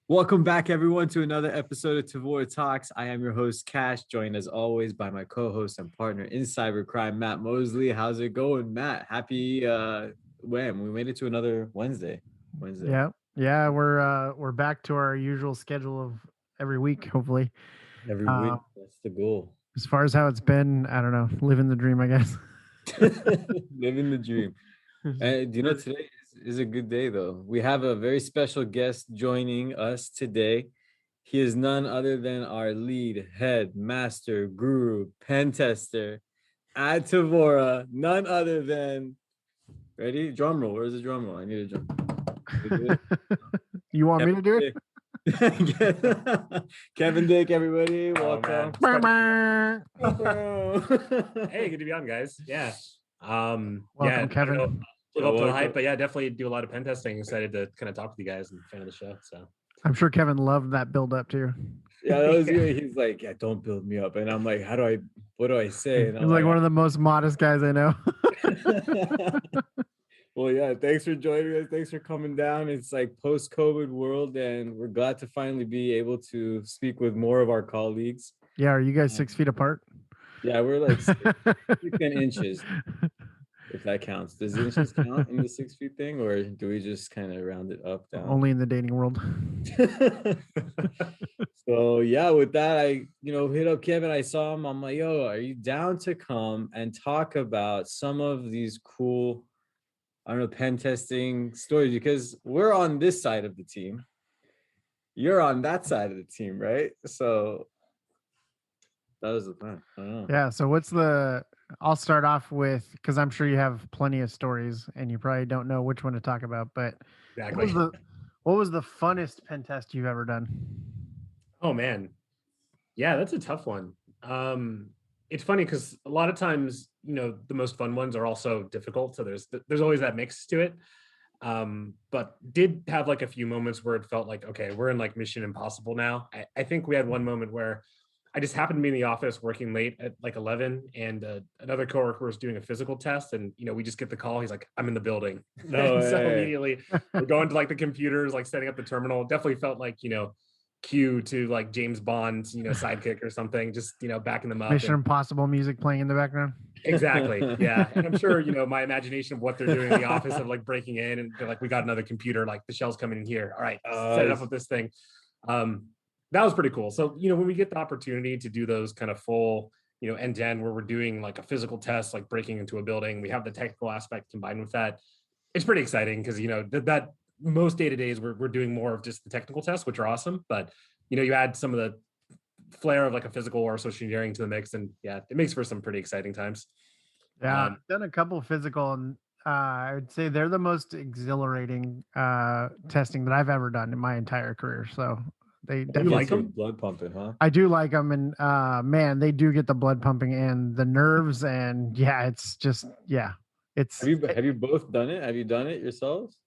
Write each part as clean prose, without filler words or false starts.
Welcome back, everyone, to another episode of Tevora Talks. I am your host, Cash, joined as always by my co-host and partner in cybercrime, Matt Mosley. How's it going, Matt? Happy when we made it to another Wednesday. Yeah, we're back to our usual schedule of every week, hopefully. Every week. That's the goal. As far as how it's been, I don't know, living the dream, I guess. Living the dream. And today is a good day, though. We have a very special guest joining us today. He is none other than our lead head master guru pentester at Tevora. None other than ready? Drum roll. Where's the drum roll? I need a drum. You want me to do it? Kevin Dick, everybody. Welcome. Hey, good to be on, guys. Yeah. Welcome, Kevin. Live up to the hype, but yeah, definitely do a lot of pen testing. Excited to kind of talk with you guys and fan of the show. So I'm sure Kevin loved that build up too. Yeah, that was good. He's like, yeah, don't build me up. And I'm like, what do I say? And He's like one of the most modest guys I know. Well, yeah, thanks for joining us. Thanks for coming down. It's like post-COVID world, and we're glad to finally be able to speak with more of our colleagues. Yeah, are you guys 6 feet apart? Yeah, we're like 10 inches, if that counts. Does inches count in the 6 feet thing, or do we just kind of round it up, down? Only in the dating world. So yeah, with that, I hit up Kevin. I saw him. I'm like, yo, are you down to come and talk about some of these cool, I don't know, pen testing stories? Because we're on this side of the team. You're on that side of the team, right? So that was the plan. I don't know. Yeah. So I'll start off with, because I'm sure you have plenty of stories and you probably don't know which one to talk about, but exactly. What was the funnest pen test you've ever done? Oh man. Yeah, that's a tough one. It's funny because a lot of times, the most fun ones are also difficult. So there's always that mix to it. But did have like a few moments where it felt like, okay, we're in like Mission Impossible now. I think we had one moment where I just happened to be in the office working late at like 11, and another coworker was doing a physical test, and we just get the call. He's like, "I'm in the building." No, so immediately we're going to like the computers, like setting up the terminal. Definitely felt like cue to like James Bond's sidekick or something. Just backing them up. Mission Impossible music playing in the background. Exactly. Yeah, and I'm sure my imagination of what they're doing in the office of like breaking in, and they're like, "We got another computer. Like the shell's coming in here. All right, set it up with this thing." That was pretty cool. So, when we get the opportunity to do those kind of full, end to end, where we're doing like a physical test, like breaking into a building, we have the technical aspect combined with that. It's pretty exciting because, that most day-to-days we're doing more of just the technical tests, which are awesome. But, you add some of the flair of like a physical or social engineering to the mix, and yeah, it makes for some pretty exciting times. Yeah, I've done a couple of physical, and I would say they're the most exhilarating testing that I've ever done in my entire career. So they definitely like them. Blood pumping, huh? I do like them, and man, they do get the blood pumping and the nerves, and yeah, it's just it's. Have you both done it? Have you done it yourselves?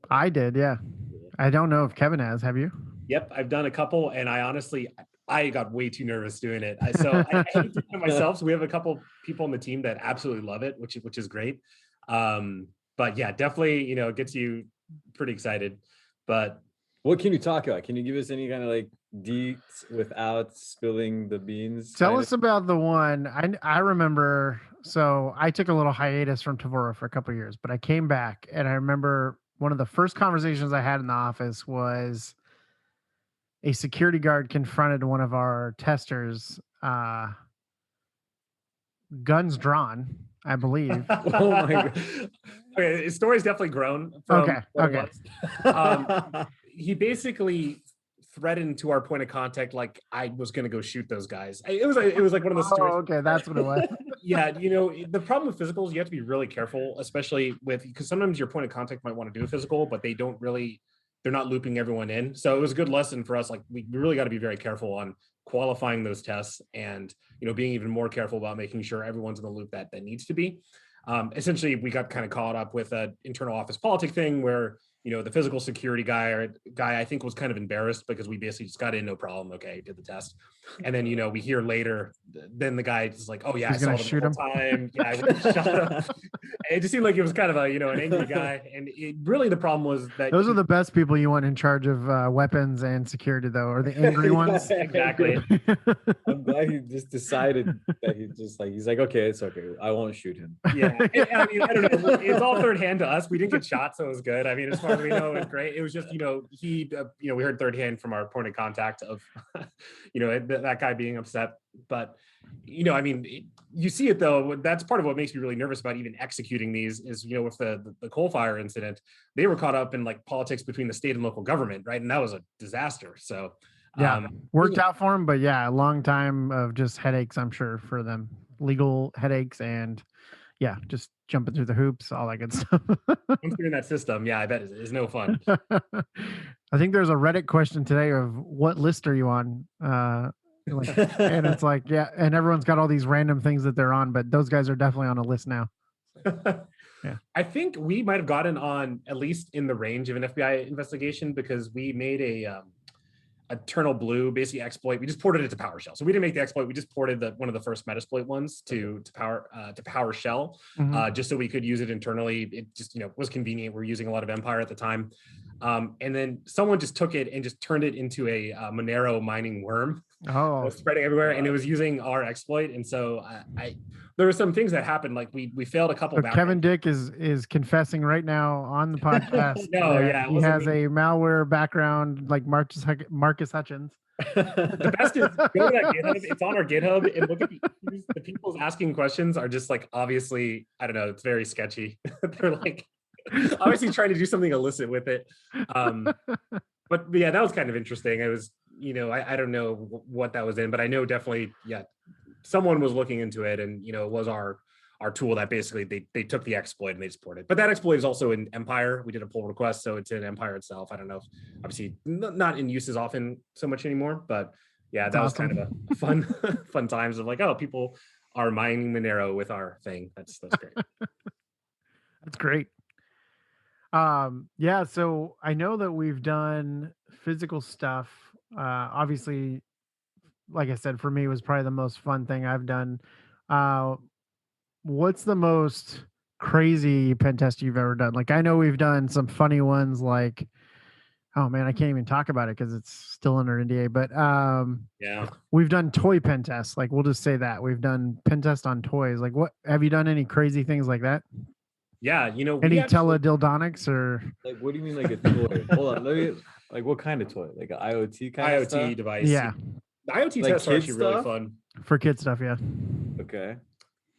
I did, yeah. I don't know if Kevin has. Have you? Yep, I've done a couple, and I got way too nervous doing it. So I hate to do it myself. So we have a couple people on the team that absolutely love it, which is great. But yeah, definitely, gets you pretty excited. But what can you talk about? Can you give us any kind of like deets without spilling the beans? Tell us about the one. I remember. So I took a little hiatus from Tevora for a couple of years, but I came back, and I remember one of the first conversations I had in the office was a security guard confronted one of our testers, guns drawn, I believe. Oh my god! Okay, his story's definitely grown. Okay. He basically threatened to our point of contact like I was going to go shoot those guys. It was like one of those stories. Okay, that's what it was. Yeah, the problem with physicals, you have to be really careful, especially because sometimes your point of contact might want to do a physical, but they're not looping everyone in. So it was a good lesson for us. Like we really got to be very careful on qualifying those tests, and being even more careful about making sure everyone's in the loop that needs to be. Essentially, we got kind of caught up with an internal office politic thing where the physical security guy I think was kind of embarrassed because we basically just got in, no problem. Okay, did the test. And then, we hear later, then the guy is like, oh yeah, He's I saw gonna them shoot the whole time. Yeah, I went and shot him. It just seemed like he was kind of an angry guy. And really the problem was that those are the best people you want in charge of weapons and security, though, or the angry ones. Exactly. I'm glad he just decided that he's like, okay, it's okay. I won't shoot him. Yeah. I mean, I don't know. It's all third hand to us. We didn't get shot, so it was good. I mean, as far as we know, it was great. It was just, he, we heard third hand from our point of contact of, that guy being upset. But, I mean, you see it though. That's part of what makes me really nervous about even executing these is, with the coal fire incident, they were caught up in like politics between the state and local government, right? And that was a disaster. So yeah, worked out for them, but yeah, a long time of just headaches, I'm sure, for them, legal headaches and just jumping through the hoops, all that good stuff. Once you're in that system, I bet it's no fun. I think there's a Reddit question today of what list are you on? And it's like, and everyone's got all these random things that they're on, but those guys are definitely on a list now. Yeah, I think we might have gotten on at least in the range of an FBI investigation because we made a Eternal Blue basically exploit. We just ported it to PowerShell, so we didn't make the exploit. We just ported one of the first Metasploit ones to PowerShell, just so we could use it internally. It just was convenient. We're using a lot of Empire at the time, and then someone just took it and just turned it into a Monero mining worm. Oh, spreading everywhere, and it was using our exploit. And so there were some things that happened. Like we failed a couple. So Kevin Dick is confessing right now on the podcast. No, he has a malware background like Marcus Hutchins. The best is go to that GitHub. It's on our GitHub, and look at the people asking questions are just like obviously, I don't know, it's very sketchy. They're like obviously trying to do something illicit with it. But yeah, that was kind of interesting. It was, I don't know what that was in, but I know definitely, someone was looking into it, and it was our tool that basically they took the exploit and they supported it. But that exploit is also in Empire. We did a pull request, so it's in Empire itself. I don't know if obviously not in use as often so much anymore, but yeah, that was kind of a fun times of like, oh, people are mining Monero with our thing. That's great. That's great. So I know that we've done physical stuff. Obviously, like I said, for me, it was probably the most fun thing I've done. What's the most crazy pen test you've ever done? Like, I know we've done some funny ones like, oh man, I can't even talk about it because it's still under NDA, but we've done toy pen tests. Like, we'll just say that we've done pen test on toys. Like, what have you done any crazy things like that? Yeah, any teledildonics or like, what do you mean like a toy? Hold on, let me, like, what kind of toy? Like an IoT kind of stuff? device. Yeah, the IoT like tests are actually really fun for kid stuff. Yeah. Okay.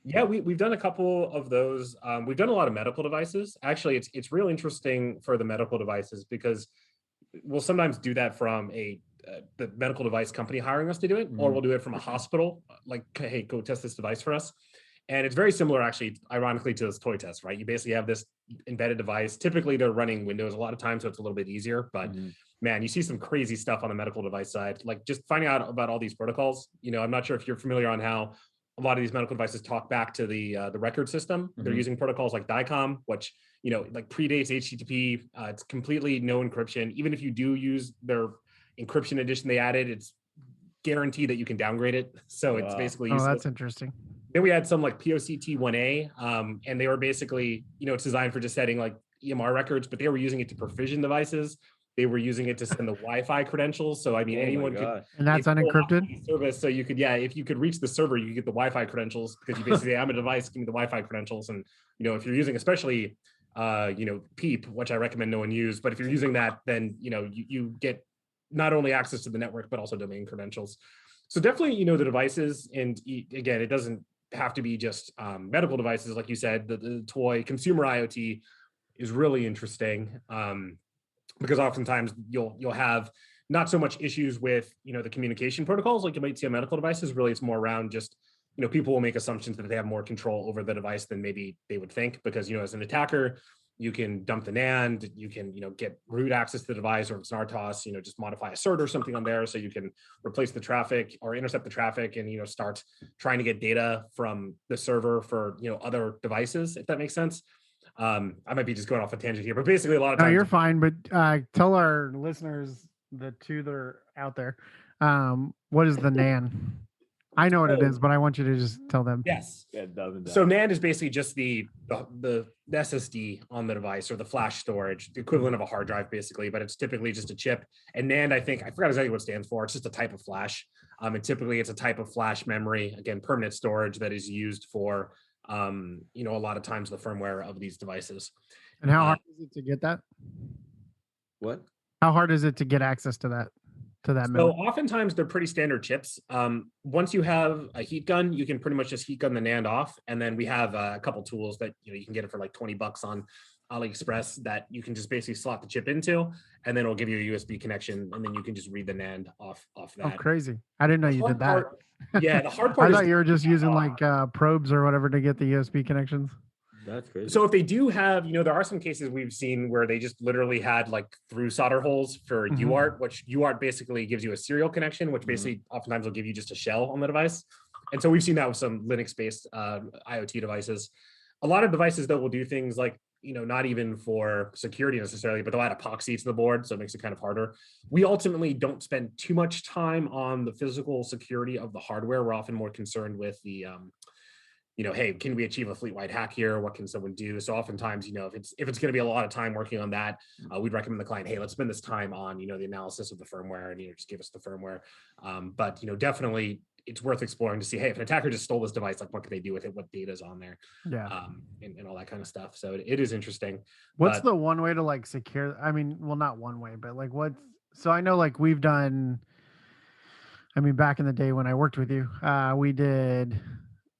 Yeah, we've done a couple of those. We've done a lot of medical devices. Actually, it's real interesting for the medical devices because we'll sometimes do that from the medical device company hiring us to do it, or we'll do it from a hospital, like, hey, go test this device for us. And it's very similar, actually, ironically, to this toy test, right? You basically have this embedded device. Typically, they're running Windows a lot of times, so it's a little bit easier. But man, you see some crazy stuff on the medical device side, like just finding out about all these protocols. I'm not sure if you're familiar on how a lot of these medical devices talk back to the record system. They're using protocols like DICOM, which like predates HTTP. It's completely no encryption. Even if you do use their encryption edition they added, it's guaranteed that you can downgrade it. So it's basically useless. Oh, that's interesting. Then we had some like POCT1A, and they were basically, it's designed for just setting like EMR records, but they were using it to provision devices. They were using it to send the Wi-Fi credentials. So I mean, anyone could. And that's unencrypted service. So you could, if you could reach the server, you could get the Wi-Fi credentials because you basically, I'm a device, give me the Wi-Fi credentials. And if you're using, especially, PEEP, which I recommend no one use, but if you're using that, then you get not only access to the network but also domain credentials. So definitely, the devices, and again, it doesn't have to be just medical devices, like you said. The toy consumer IoT is really interesting. Because oftentimes you'll have not so much issues with the communication protocols like you might see on medical devices. Really, it's more around just people will make assumptions that they have more control over the device than maybe they would think. Because as an attacker, you can dump the NAND, you can get root access to the device, or if it's an RTOS, just modify a cert or something on there so you can replace the traffic or intercept the traffic and start trying to get data from the server for other devices, if that makes sense. I might be just going off a tangent here, but basically a lot of No, times. you're fine. But tell our listeners, the two that are out there, what is the NAN? I know what it is, but I want you to just tell them. Yes. So NAND is basically just the SSD on the device, or the flash storage, the equivalent of a hard drive, basically, but it's typically just a chip. And NAND, I forgot exactly what it stands for. It's just a type of flash. And typically it's a type of flash memory, again, permanent storage that is used for, a lot of times the firmware of these devices. And how hard is it to get that? What? How hard is it to get access to that? So memory? Oftentimes they're pretty standard chips. Once you have a heat gun, you can pretty much just heat gun the NAND off. And then we have a couple tools that you can get it for like $20 on AliExpress that you can just basically slot the chip into, and then it'll give you a USB connection, and then you can just read the NAND off that. Oh, crazy. I didn't know you did that. Yeah, the hard part I thought you were just using like probes or whatever to get the USB connections. That's crazy. So if they do have, there are some cases we've seen where they just literally had like through solder holes for UART, which UART basically gives you a serial connection, which basically oftentimes will give you just a shell on the device. And so we've seen that with some Linux-based IoT devices. A lot of devices that will do things like, not even for security necessarily, but they'll add epoxy to the board, so it makes it kind of harder. We ultimately don't spend too much time on the physical security of the hardware. We're often more concerned with the hey, can we achieve a fleet-wide hack here? What can someone do? So oftentimes, if it's going to be a lot of time working on that, we'd recommend the client, hey, let's spend this time on, the analysis of the firmware, and, just give us the firmware. But, definitely it's worth exploring to see, hey, if an attacker just stole this device, like what could they do with it? What data is on there? Yeah. And all that kind of stuff. So it is interesting. What's the one way to like secure? I mean, well, not one way, but like so I know like we've done, back in the day when I worked with you, we did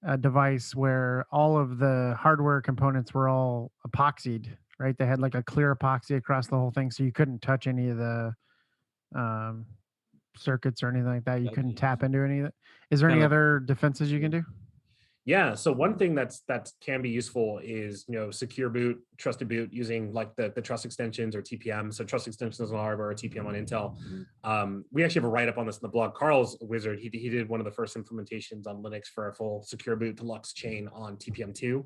a device where all of the hardware components were all epoxied, right? They had like a clear epoxy across the whole thing, so you couldn't touch any of the circuits or anything like that. You couldn't tap into any of it. Is there any other defenses you can do? Yeah. So one thing that can be useful is, secure boot, trusted boot, using like the trust extensions or TPM. So trust extensions on hardware or TPM on Intel. We actually have a write-up on this in the blog. Carl's a wizard. He did one of the first implementations on Linux for a full secure boot deluxe chain on TPM2.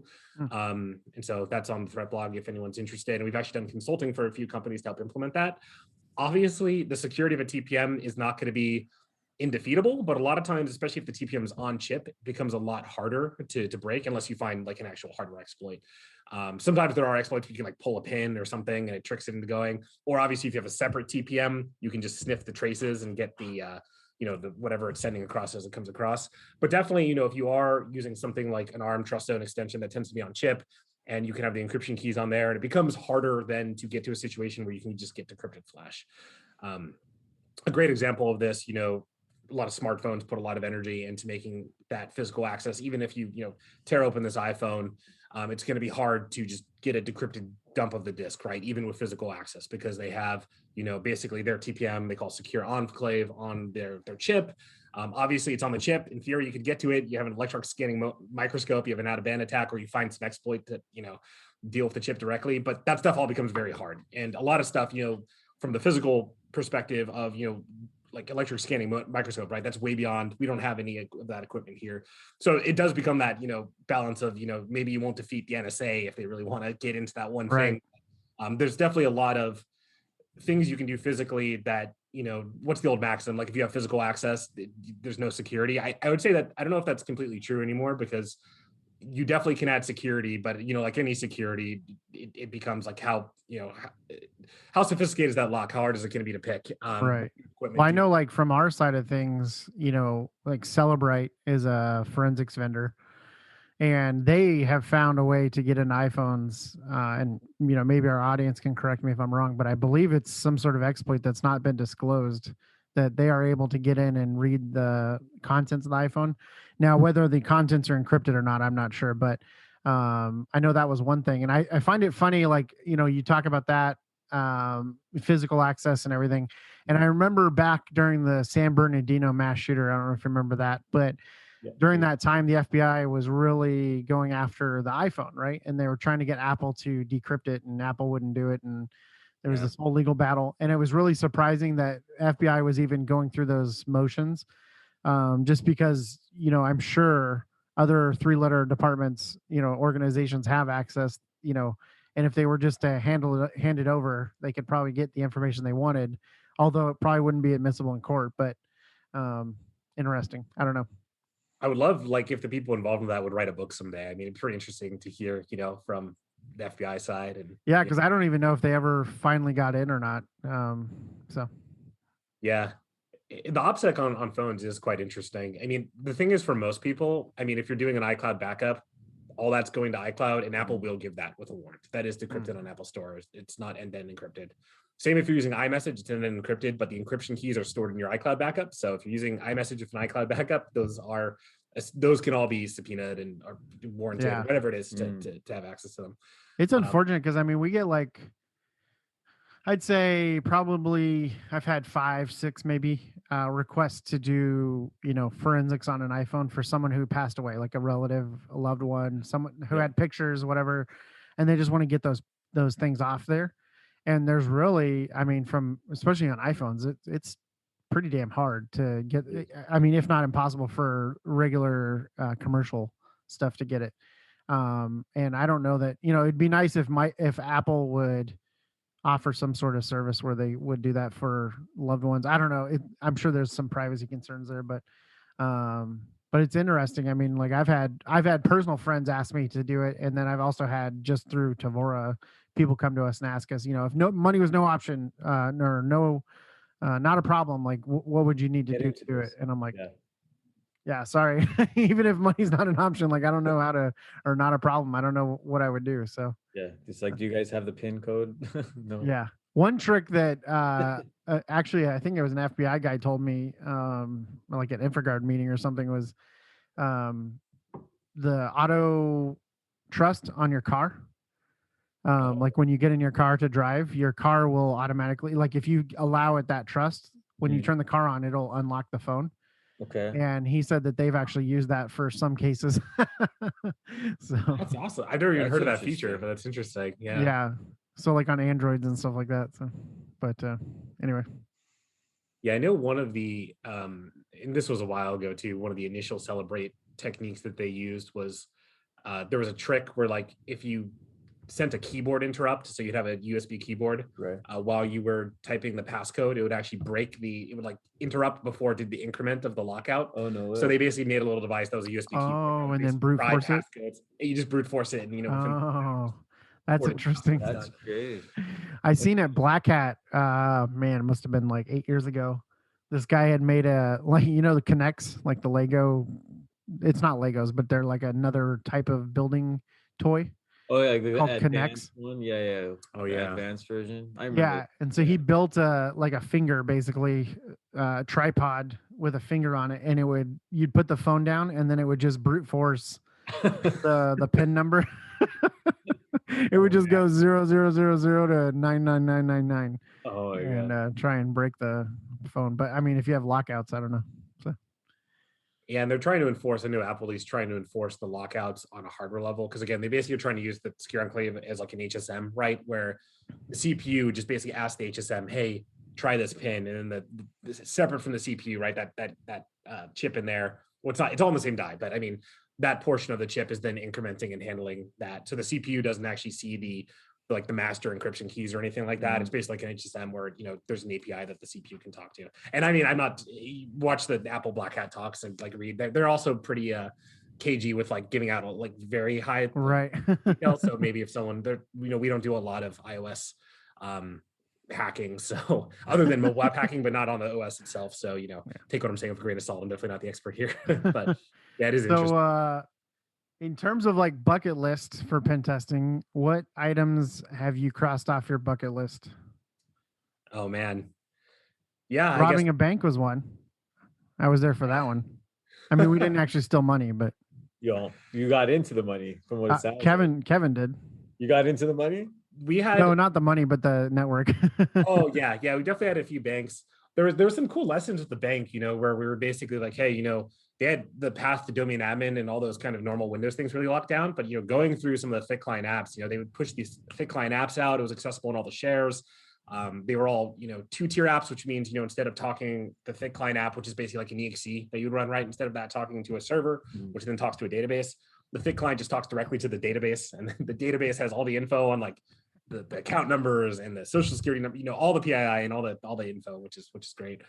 And so that's on the threat blog if anyone's interested. And we've actually done consulting for a few companies to help implement that. Obviously, the security of a TPM is not going to be indefeatable, but a lot of times, especially if the TPM is on chip, it becomes a lot harder to break unless you find like an actual hardware exploit. Sometimes there are exploits you can like pull a pin or something and it tricks it into going. Or obviously, if you have a separate TPM, you can just sniff the traces and get the the whatever it's sending across as it comes across. But definitely, if you are using something like an ARM trust zone extension that tends to be on chip, and you can have the encryption keys on there, and it becomes harder then to get to a situation where you can just get decrypted flash. A great example of this, a lot of smartphones put a lot of energy into making that physical access. Even if you tear open this iPhone, it's going to be hard to just get a decrypted dump of the disk, right? Even with physical access, because they have, basically their TPM they call secure enclave on their chip. Obviously, it's on the chip. In theory, you could get to it. You have an electronic scanning microscope. You have an out-of-band attack, or you find some exploit that deal with the chip directly. But that stuff all becomes very hard. And a lot of stuff, from the physical perspective of like electric scanning microscope, right? That's way beyond. We don't have any of that equipment here. So it does become that, balance of, maybe you won't defeat the NSA if they really want to get into that one thing. There's definitely a lot of things you can do physically that, what's the old maxim? Like if you have physical access, there's no security. I would say that, I don't know if that's completely true anymore, because you definitely can add security, but like any security, it becomes like how sophisticated is that lock? How hard is it going to be to pick? Right. Well, I know like from our side of things, like Celebrite is a forensics vendor, and they have found a way to get in iPhones. And maybe our audience can correct me if I'm wrong, but I believe it's some sort of exploit that's not been disclosed, that they are able to get in and read the contents of the iPhone. Now, whether the contents are encrypted or not, I'm not sure, but I know that was one thing. And I find it funny, like, you talk about that physical access and everything. And I remember back during the San Bernardino mass shooter, I don't know if you remember that, but during that time, the FBI was really going after the iPhone, right? And they were trying to get Apple to decrypt it, and Apple wouldn't do it. And there was this whole legal battle, and it was really surprising that FBI was even going through those motions, just because, I'm sure other 3-letter departments, organizations have access, And if they were just to hand it over, they could probably get the information they wanted, although it probably wouldn't be admissible in court. But interesting. I don't know. I would love like if the people involved in that would write a book someday. I mean, it's pretty interesting to hear, from the FBI side. And yeah, because I don't even know if they ever finally got in or not. So yeah, the OPSEC on phones is quite interesting. I mean, the thing is for most people, I mean, if you're doing an iCloud backup, all that's going to iCloud, and Apple will give that with a warrant. That is decrypted on Apple Store. It's not end-to-end encrypted. Same if you're using iMessage, it's end-to-end encrypted, but the encryption keys are stored in your iCloud backup. So if you're using iMessage with an iCloud backup, those can all be subpoenaed and are warranted, whatever it is to have access to them. It's unfortunate because I mean, we get like, I'd say probably I've had 5, 6 maybe requests to do, forensics on an iPhone for someone who passed away, like a relative, a loved one, someone who had pictures, whatever, and they just want to get those things off there. And there's really, I mean, especially on iPhones, it's pretty damn hard to get. I mean, if not impossible for regular commercial stuff to get it. And I don't know that, it'd be nice if Apple would offer some sort of service where they would do that for loved ones. I don't know. I'm sure there's some privacy concerns there, but it's interesting. I mean, like I've had personal friends ask me to do it, and then I've also had just through Tevora people come to us and ask us, if no money was no option, or no, not a problem, like what would you need to do it? And I'm like, yeah, sorry. Even if money's not an option, like I don't know how to, or not a problem, I don't know what I would do. So yeah, it's like, do you guys have the PIN code? No. Yeah. One trick that actually I think it was an FBI guy told me, like at InfraGard meeting or something, was the auto trust on your car. Like when you get in your car to drive, your car will automatically, like if you allow it that trust, when you turn the car on, it'll unlock the phone. Okay. And he said that they've actually used that for some cases. So that's awesome. I've never even heard of that feature, but that's interesting. Yeah. Yeah. So like on Androids and stuff like that. So, but anyway. Yeah, I know one of the, and this was a while ago too, one of the initial Celebrate techniques that they used was, there was a trick where like if you sent a keyboard interrupt, so you'd have a USB keyboard, right, while you were typing the passcode, it would actually it would like interrupt before it did the increment of the lockout. Oh no way. So they basically made a little device that was a USB keyboard. Oh, and then brute force it. You just brute force it, and oh, that's interesting. That's great. I seen at Black Hat. Man, it must have been like 8 years ago. This guy had made the Connects, like the Lego. It's not Legos, but they're like another type of building toy. Oh yeah, called Connects one. Yeah. Oh yeah, advanced version. I remember. Yeah, and so he built like a finger, basically, tripod with a finger on it, and you'd put the phone down, and then it would just brute force the pin number. It would just go 0000 to 99999. Oh my and God. Try and break the phone. But I mean, if you have lockouts, I don't know. So. Yeah, and they're trying to enforce. I know Apple is trying to enforce the lockouts on a hardware level because again, they basically are trying to use the secure enclave as like an HSM, right? Where the CPU just basically asks the HSM, "Hey, try this pin," and then separate from the CPU, right? That chip in there. Well, it's all in the same die, but I mean that portion of the chip is then incrementing and handling that. So the CPU doesn't actually see the master encryption keys or anything like that. It's basically like an HSM where, there's an API that the CPU can talk to. And I mean, watch the Apple Black Hat talks and like read, they're also pretty cagey with like giving out like very high right details. So maybe if someone we don't do a lot of iOS hacking. So other than mobile app hacking, but not on the OS itself. So, take what I'm saying with a grain of salt. I'm definitely not the expert here, but yeah, it is interesting. In terms of like bucket list for pen testing, what items have you crossed off your bucket list? Oh man. Yeah. Robbing a bank was one. I was there for that one. I mean, we didn't actually steal money, but you got into the money from what it sounds Kevin did. You got into the money? We had not the money, but the network. Oh yeah. We definitely had a few banks. There were some cool lessons with the bank, where we were basically like, hey, they had the path to domain admin and all those kind of normal Windows things really locked down. But, going through some of the thick client apps, they would push these thick client apps out. It was accessible in all the shares. They were all, 2-tier apps, which means, instead of talking the thick client app, which is basically like an exe that you'd run, right? Instead of that talking to a server, which then talks to a database, the thick client just talks directly to the database, and then the database has all the info on like the account numbers and the social security number, all the PII and all the info, which is great.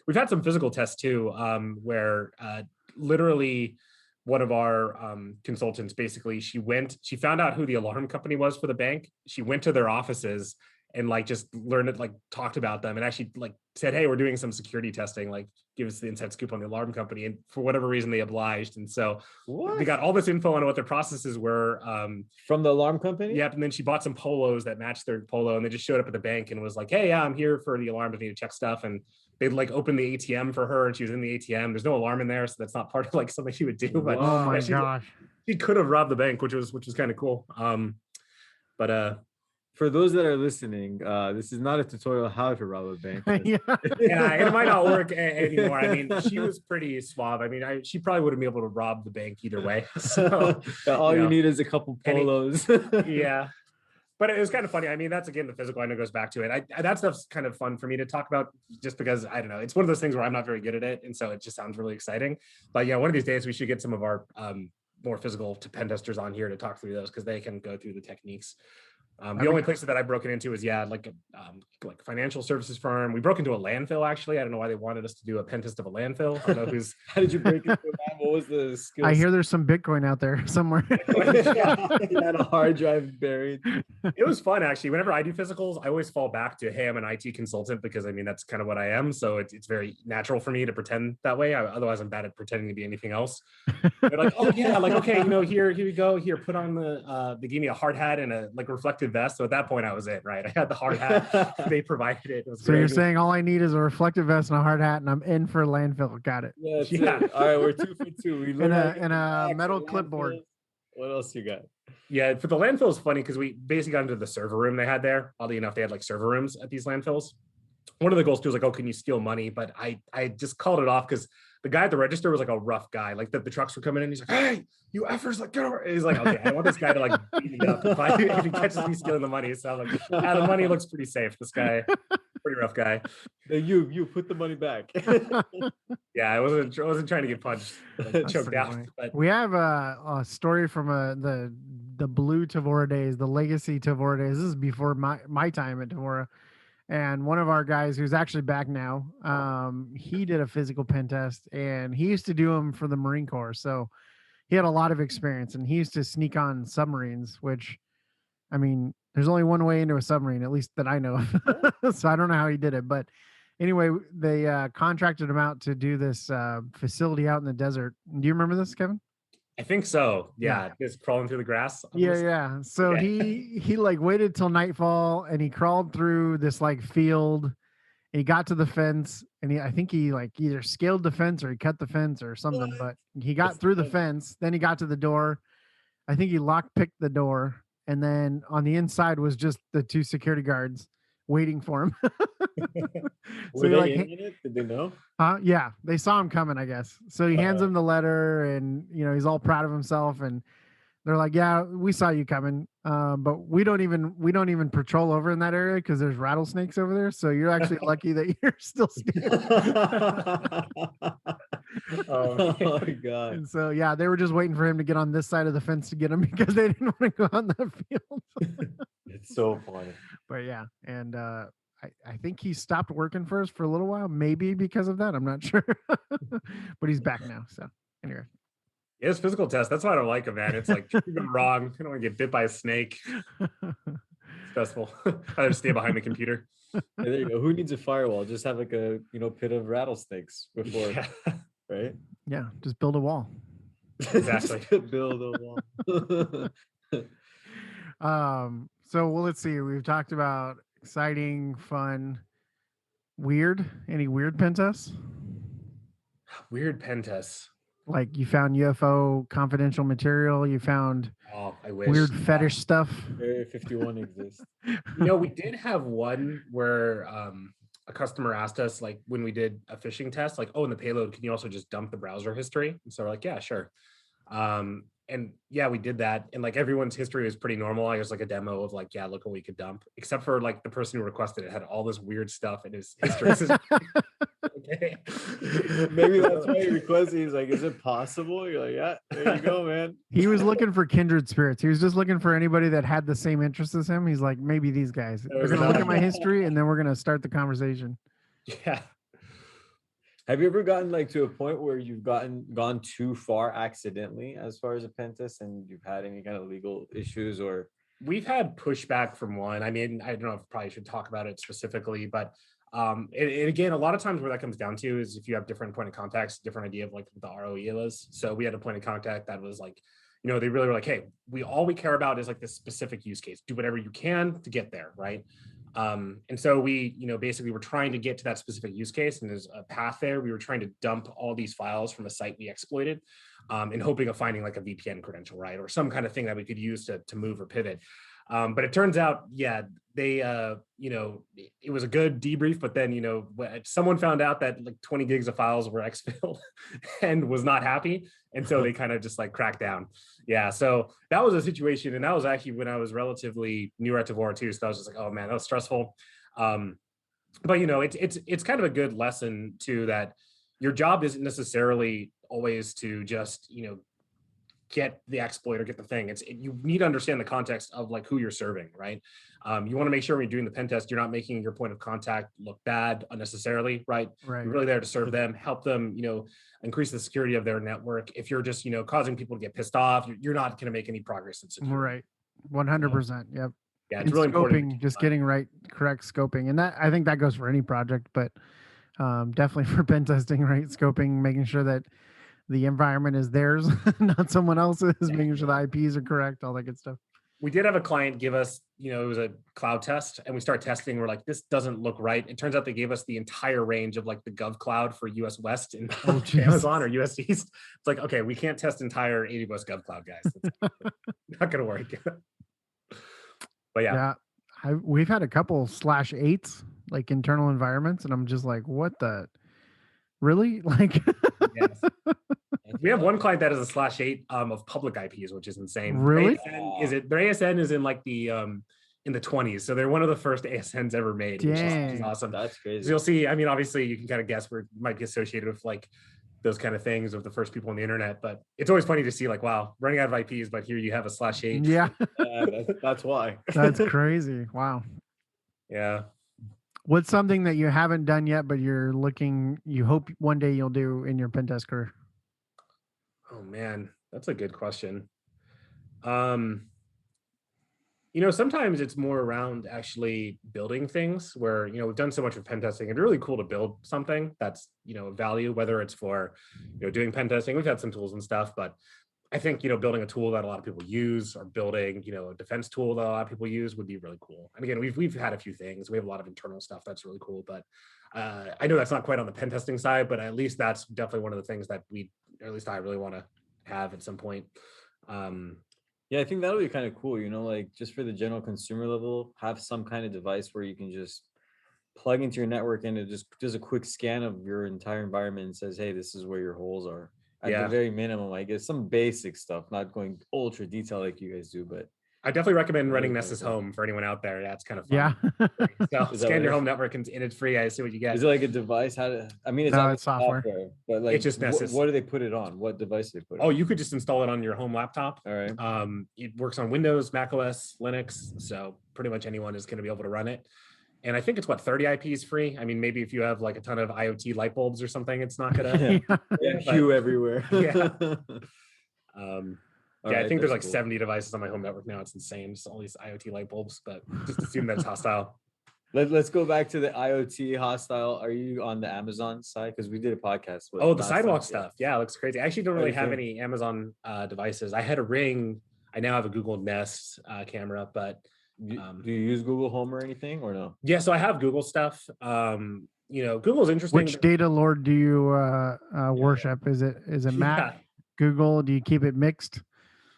We've had some physical tests too, where literally one of our consultants, basically, she found out who the alarm company was for the bank. She went to their offices and like just learned it, like talked about them, and actually like said, hey, we're doing some security testing, like give us the inside scoop on the alarm company. And for whatever reason, they obliged. And so they got all this info on what their processes were. From the alarm company? Yep. And then she bought some polos that matched their polo, and they just showed up at the bank and was like, hey, yeah, I'm here for the alarm. I need to check stuff. And they'd like opened the ATM for her, and she was in the ATM. There's no alarm in there, so that's not part of like something she would do. But oh my gosh, she could have robbed the bank, which was kind of cool. But for those that are listening, this is not a tutorial how to rob a bank. Yeah. Yeah, it might not work anymore. I mean, she was pretty suave. I mean, she probably wouldn't be able to rob the bank either way. So all you need is a couple polos. Yeah. But it was kind of funny. I mean, that's again the physical. I know goes back to it. That stuff's kind of fun for me to talk about, just because I don't know. It's one of those things where I'm not very good at it, and so it just sounds really exciting. But yeah, one of these days we should get some of our more physical pen testers on here to talk through those, because they can go through the techniques. The only places that I broken into is like a financial services firm. We broke into a landfill, actually. I don't know why they wanted us to do a pen test of a landfill. I don't know who's. How did you break into that? What was the skills? I hear there's some Bitcoin out there somewhere. You had a hard drive buried. It was fun, actually. Whenever I do physicals, I always fall back to, hey, I'm an IT consultant, because I mean that's kind of what I am. So it's very natural for me to pretend that way. Otherwise, I'm bad at pretending to be anything else. They're like, oh yeah, like okay, here we go. Here, put on they gave me a hard hat and a like reflective vest. So at that point, I was in, right? I had the hard hat. They provided it. So you're saying all I need is a reflective vest and a hard hat, and I'm in for landfill. Got it. Yeah. All right, we're 2 for 2. We and a metal clipboard. What else you got? Yeah, for the landfill is funny because we basically got into the server room they had there. Oddly enough, they had like server rooms at these landfills. One of the goals too was like, oh, can you steal money? But I just called it off because the guy at the register was like a rough guy. Like the trucks were coming in. He's like, hey, you effers, like, get over. He's like, okay, I want this guy to like beat me up if he catches me stealing the money. So I'm like, the money looks pretty safe. This guy, pretty rough guy. You put the money back. Yeah, I wasn't trying to get punched, choked out. But we have a story from the blue Tevora days, the legacy Tevora days. This is before my time at Tevora. And one of our guys who's actually back now, he did a physical pen test, and he used to do them for the Marine Corps. So he had a lot of experience, and he used to sneak on submarines, which, I mean, there's only one way into a submarine, at least that I know of. So I don't know how he did it. But anyway, they contracted him out to do this facility out in the desert. Do you remember this, Kevin? I think so. Yeah, just crawling through the grass. Yeah. So he like waited till nightfall, and he crawled through this like field. And he got to the fence, and I think he like either scaled the fence or he cut the fence or something. But he got through the fence. Then he got to the door. I think he lockpicked the door, and then on the inside was just the 2 security guards waiting for him. Were they in it? Did they know? Yeah, they saw him coming, I guess. So he hands him the letter, and he's all proud of himself, and they're like, yeah, we saw you coming, but we don't even patrol over in that area because there's rattlesnakes over there, so you're actually lucky that you're still stealing. Oh my god. And so yeah, they were just waiting for him to get on this side of the fence to get him, because they didn't want to go on that field. It's so funny. But yeah, and I think he stopped working for us for a little while, maybe because of that. I'm not sure. But he's back now. So anyway. Yeah, it's physical test. That's why I don't like him, man. It's like you're going wrong. I don't want to get bit by a snake. It's stressful. I just stay behind the computer. Yeah, there you go. Who needs a firewall? Just have like a pit of rattlesnakes before, right? Yeah, just build a wall. Exactly. Build a wall. So let's see. We've talked about exciting, fun, weird. Any weird pen tests? Weird pen tests. Like you found UFO confidential material. You found I wish. Weird fetish stuff. Area 51 exists. We did have one where a customer asked us, like when we did a phishing test, like, oh, in the payload, can you also just dump the browser history? And so we're like, yeah, sure. and yeah, we did that. And like everyone's history was pretty normal. I was like a demo of like, yeah, look what we could dump, except for like the person who requested it had all this weird stuff in his history. Okay. Maybe that's why he requested. He's like, is it possible? You're like, yeah, there you go, man. He was looking for kindred spirits. He was just looking for anybody that had the same interests as him. He's like, maybe these guys. They're going to look at my history and then we're going to start the conversation. Yeah. Have you ever gotten like to a point where you've gone too far accidentally as far as a pen test, and you've had any kind of legal issues? Or we've had pushback from one. I mean, I don't know if I probably should talk about it specifically, but again, a lot of times where that comes down to is if you have different point of contacts, different idea of like what the ROE was. So we had a point of contact that was like, you know, they really were like, hey, all we care about is like this specific use case. Do whatever you can to get there, right? And so we, you know, basically we're trying to get to that specific use case, and there's a path there. We were trying to dump all these files from a site we exploited, and hoping of finding like a VPN credential, right, or some kind of thing that we could use to move or pivot. But it turns out, yeah, they, you know, it was a good debrief, but then, you know, someone found out that like 20 gigs of files were exfilled and was not happy. And so they kind of just like cracked down. Yeah. So that was a situation. And that was actually when I was relatively new at Tevora too. So I was just like, oh man, that was stressful. But you know, it's kind of a good lesson too, that your job isn't necessarily always to just, you know, get the exploit or get the thing. You need to understand the context of like who you're serving, right? You want to make sure when you're doing the pen test, you're not making your point of contact look bad unnecessarily, right? You're really there to serve them, help them, you know, increase the security of their network. If you're just, you know, causing people to get pissed off, you're not going to make any progress in security. Right. 100%. Yep. Yeah, it's really important. Just getting correct scoping. And that, I think that goes for any project, but definitely for pen testing, right? Scoping, making sure that the environment is theirs, not someone else's, making sure the IPs are correct, all that good stuff. We did have a client give us, you know, it was a cloud test, and we start testing. We're like, this doesn't look right. It turns out they gave us the entire range of like the Gov Cloud for US West and Amazon or US East. It's like, okay, we can't test entire AWS Gov Cloud, guys. That's not going to work. But yeah. We've had a couple /8s, like internal environments, and I'm just like, what the, really? Like, yes. We have one client that is a /8 of public IPs, which is insane. Really? Their ASN is in like the in the 20s, so they're one of the first ASNs ever made, which is awesome. That's crazy. So you'll see. I mean, obviously, you can kind of guess where it might be associated with like those kind of things of the first people on the internet. But it's always funny to see like, wow, running out of IPs, but here you have a /8. Yeah, that's why. That's crazy. Wow. Yeah. What's something that you haven't done yet, but you hope one day you'll do in your pen test career? Oh man, that's a good question. You know, sometimes it's more around actually building things where, you know, we've done so much with pen testing. It's really cool to build something that's, you know, value, whether it's for, you know, doing pen testing. We've had some tools and stuff, but I think, you know, building a tool that a lot of people use, or building, you know, a defense tool that a lot of people use would be really cool. And again, we've had a few things. We have a lot of internal stuff that's really cool, but I know that's not quite on the pen testing side, but at least that's definitely one of the things that or at least I really want to have at some point. Yeah, I think that'll be kind of cool, you know, like just for the general consumer level, have some kind of device where you can just plug into your network and it just does a quick scan of your entire environment and says, hey, this is where your holes are. At the very minimum, I guess some basic stuff, not going ultra detail like you guys do, but I definitely recommend running Nessus Home for anyone out there. Yeah, it's kind of fun. Yeah. So scan your home network and it's free. I see what you get. Is it like a device? It's software. But like, it's just Nessus. What do they put it on? What device do they put it on? Oh, you could just install it on your home laptop. All right. It works on Windows, Mac OS, Linux. So pretty much anyone is going to be able to run it. And I think it's 30 IPs free. I mean, maybe if you have like a ton of IoT light bulbs or something, it's not gonna hue everywhere. Yeah. I think there's like cool. 70 devices on my home network now. It's insane. Just all these IoT light bulbs, but just assume that it's hostile. Let's go back to the IoT hostile. Are you on the Amazon side? Because we did a podcast with the sidewalk stuff. Yeah, it looks crazy. I actually don't really have any Amazon devices. I had a Ring. I now have a Google Nest camera, but do you use Google Home or anything or no? Yeah, so I have Google stuff. You know, Google's interesting. Which data lord do you worship? Is it Mac, Google? Do you keep it mixed?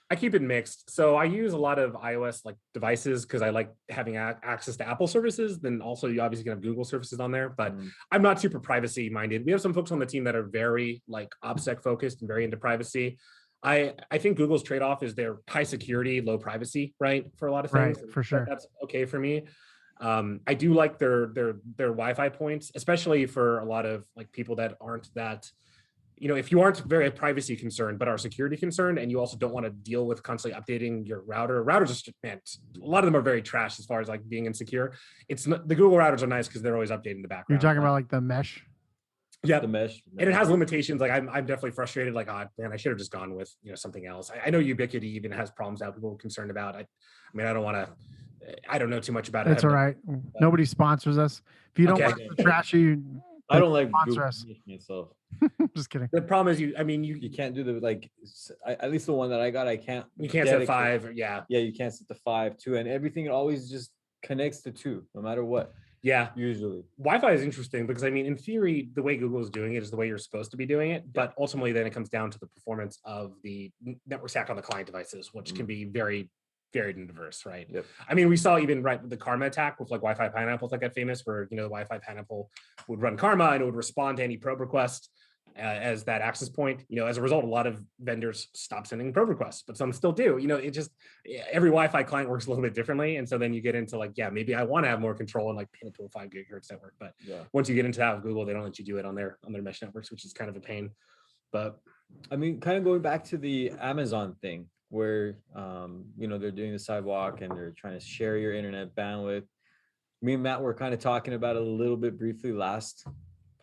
I keep it mixed. So I use a lot of iOS like devices because I like having access to Apple services. Then also you obviously can have Google services on there, but I'm not super privacy minded. We have some folks on the team that are very like OPSEC focused and very into privacy. I think Google's trade-off is their high security, low privacy, right? For a lot of things. Right, for sure. That's okay for me. I do like their Wi-Fi points, especially for a lot of like people that aren't that, if you aren't very privacy concerned, but are security concerned, and you also don't want to deal with constantly updating your routers just, man, a lot of them are very trash as far as like being insecure. It's not, the Google routers are nice because they're always updating the background. You're talking about like the mesh? Yeah, the mesh, and it has limitations. Like I'm definitely frustrated. Like, oh man, I should have just gone with something else. I know Ubiquiti even has problems now. People are concerned about. I mean, I don't want to. I don't know too much about it. It's all right. Nobody sponsors us. If you don't want the trashy, I don't like sponsor us. myself. Just kidding. The problem is you can't do the like. At least the one that I got, I can't. You can't set 5. Yeah. Yeah, you can't set the 5, 2, and everything always just connects to 2, no matter what. Yeah, usually Wi-Fi is interesting because I mean, in theory, the way Google is doing it is the way you're supposed to be doing it, but ultimately, then it comes down to the performance of the network stack on the client devices, which can be very varied and diverse, right? Yep. I mean, we saw even with the Karma attack with like Wi-Fi Pineapples that got famous, where the Wi-Fi Pineapple would run Karma and it would respond to any probe request as that access point. As a result, a lot of vendors stopped sending probe requests, but some still do. It just, every Wi-Fi client works a little bit differently, and so then you get into like, yeah, maybe I want to have more control and like pin it to a 5 gigahertz network, but once you get into that with Google, they don't let you do it on their mesh networks, which is kind of a pain. But I mean, kind of going back to the Amazon thing, where they're doing the sidewalk and they're trying to share your internet bandwidth. Me and Matt were kind of talking about it a little bit briefly last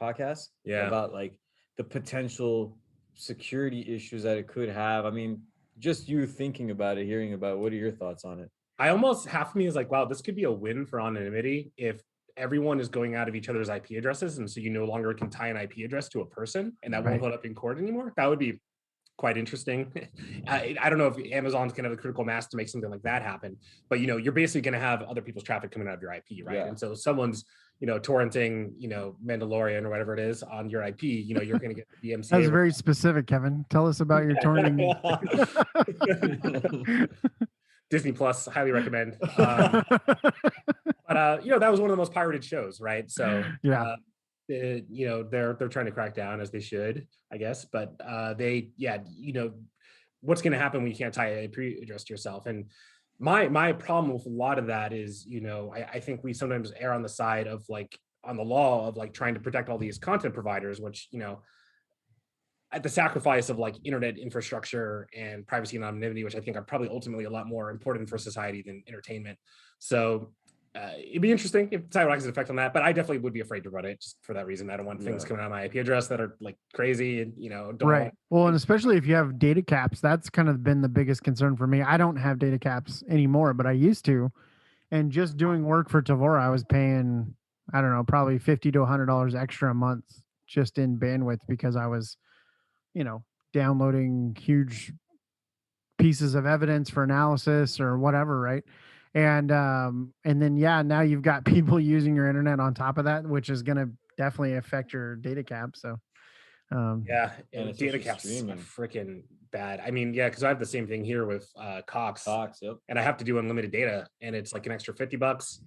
podcast. Yeah, about like the potential security issues that it could have. I mean, just you thinking about it, hearing about it, what are your thoughts on it? I almost, half of me is like, wow, this could be a win for anonymity if everyone is going out of each other's IP addresses, and so you no longer can tie an IP address to a person, and that won't hold up in court anymore. That would be quite interesting. I don't know if Amazon's gonna have the critical mass to make something like that happen, but you're basically gonna have other people's traffic coming out of your IP, right? And so someone's torrenting Mandalorian or whatever it is on your IP, you're gonna get the DMCA. That's very specific, Kevin. Tell us about your torrenting. Disney Plus, highly recommend. But that was one of the most pirated shows, right? So yeah. They're trying to crack down, as they should, I guess. But what's going to happen when you can't tie a IP address to yourself? And my problem with a lot of that is, I think we sometimes err on the side of like on the law of like trying to protect all these content providers, which at the sacrifice of like internet infrastructure and privacy and anonymity, which I think are probably ultimately a lot more important for society than entertainment. So it'd be interesting if Sidewalk has an effect on that, but I definitely would be afraid to run it just for that reason. I don't want things coming out of my IP address that are like crazy and don't Well, and especially if you have data caps, that's kind of been the biggest concern for me. I don't have data caps anymore, but I used to. And just doing work for Tevora, I was paying, I don't know, probably $50 to $100 extra a month just in bandwidth because I was, downloading huge pieces of evidence for analysis or whatever, right? And then now you've got people using your internet on top of that, which is going to definitely affect your data cap. So and data caps are freaking bad. I mean, because I have the same thing here with Cox, and I have to do unlimited data, and it's like an extra $50.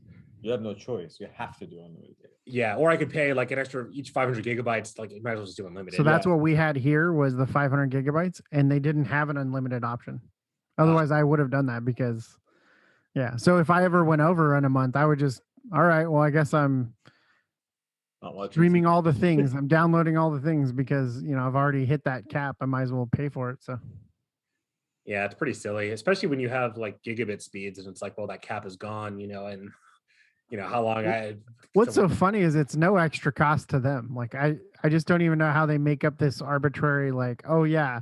You have no choice. You have to do unlimited data. Yeah, or I could pay like an extra each 500 gigabytes. Like you might as well just do unlimited. So that's what we had here was the 500 gigabytes, and they didn't have an unlimited option. Otherwise, I would have done that because, So if I ever went over in a month, I would just, all right, well, I guess I'm streaming all the things. I'm downloading all the things because I've already hit that cap. I might as well pay for it. So. Yeah, it's pretty silly, especially when you have like gigabit speeds, and it's like, well, that cap is gone, and. How long What's so funny is it's no extra cost to them. Like I just don't even know how they make up this arbitrary like, oh yeah,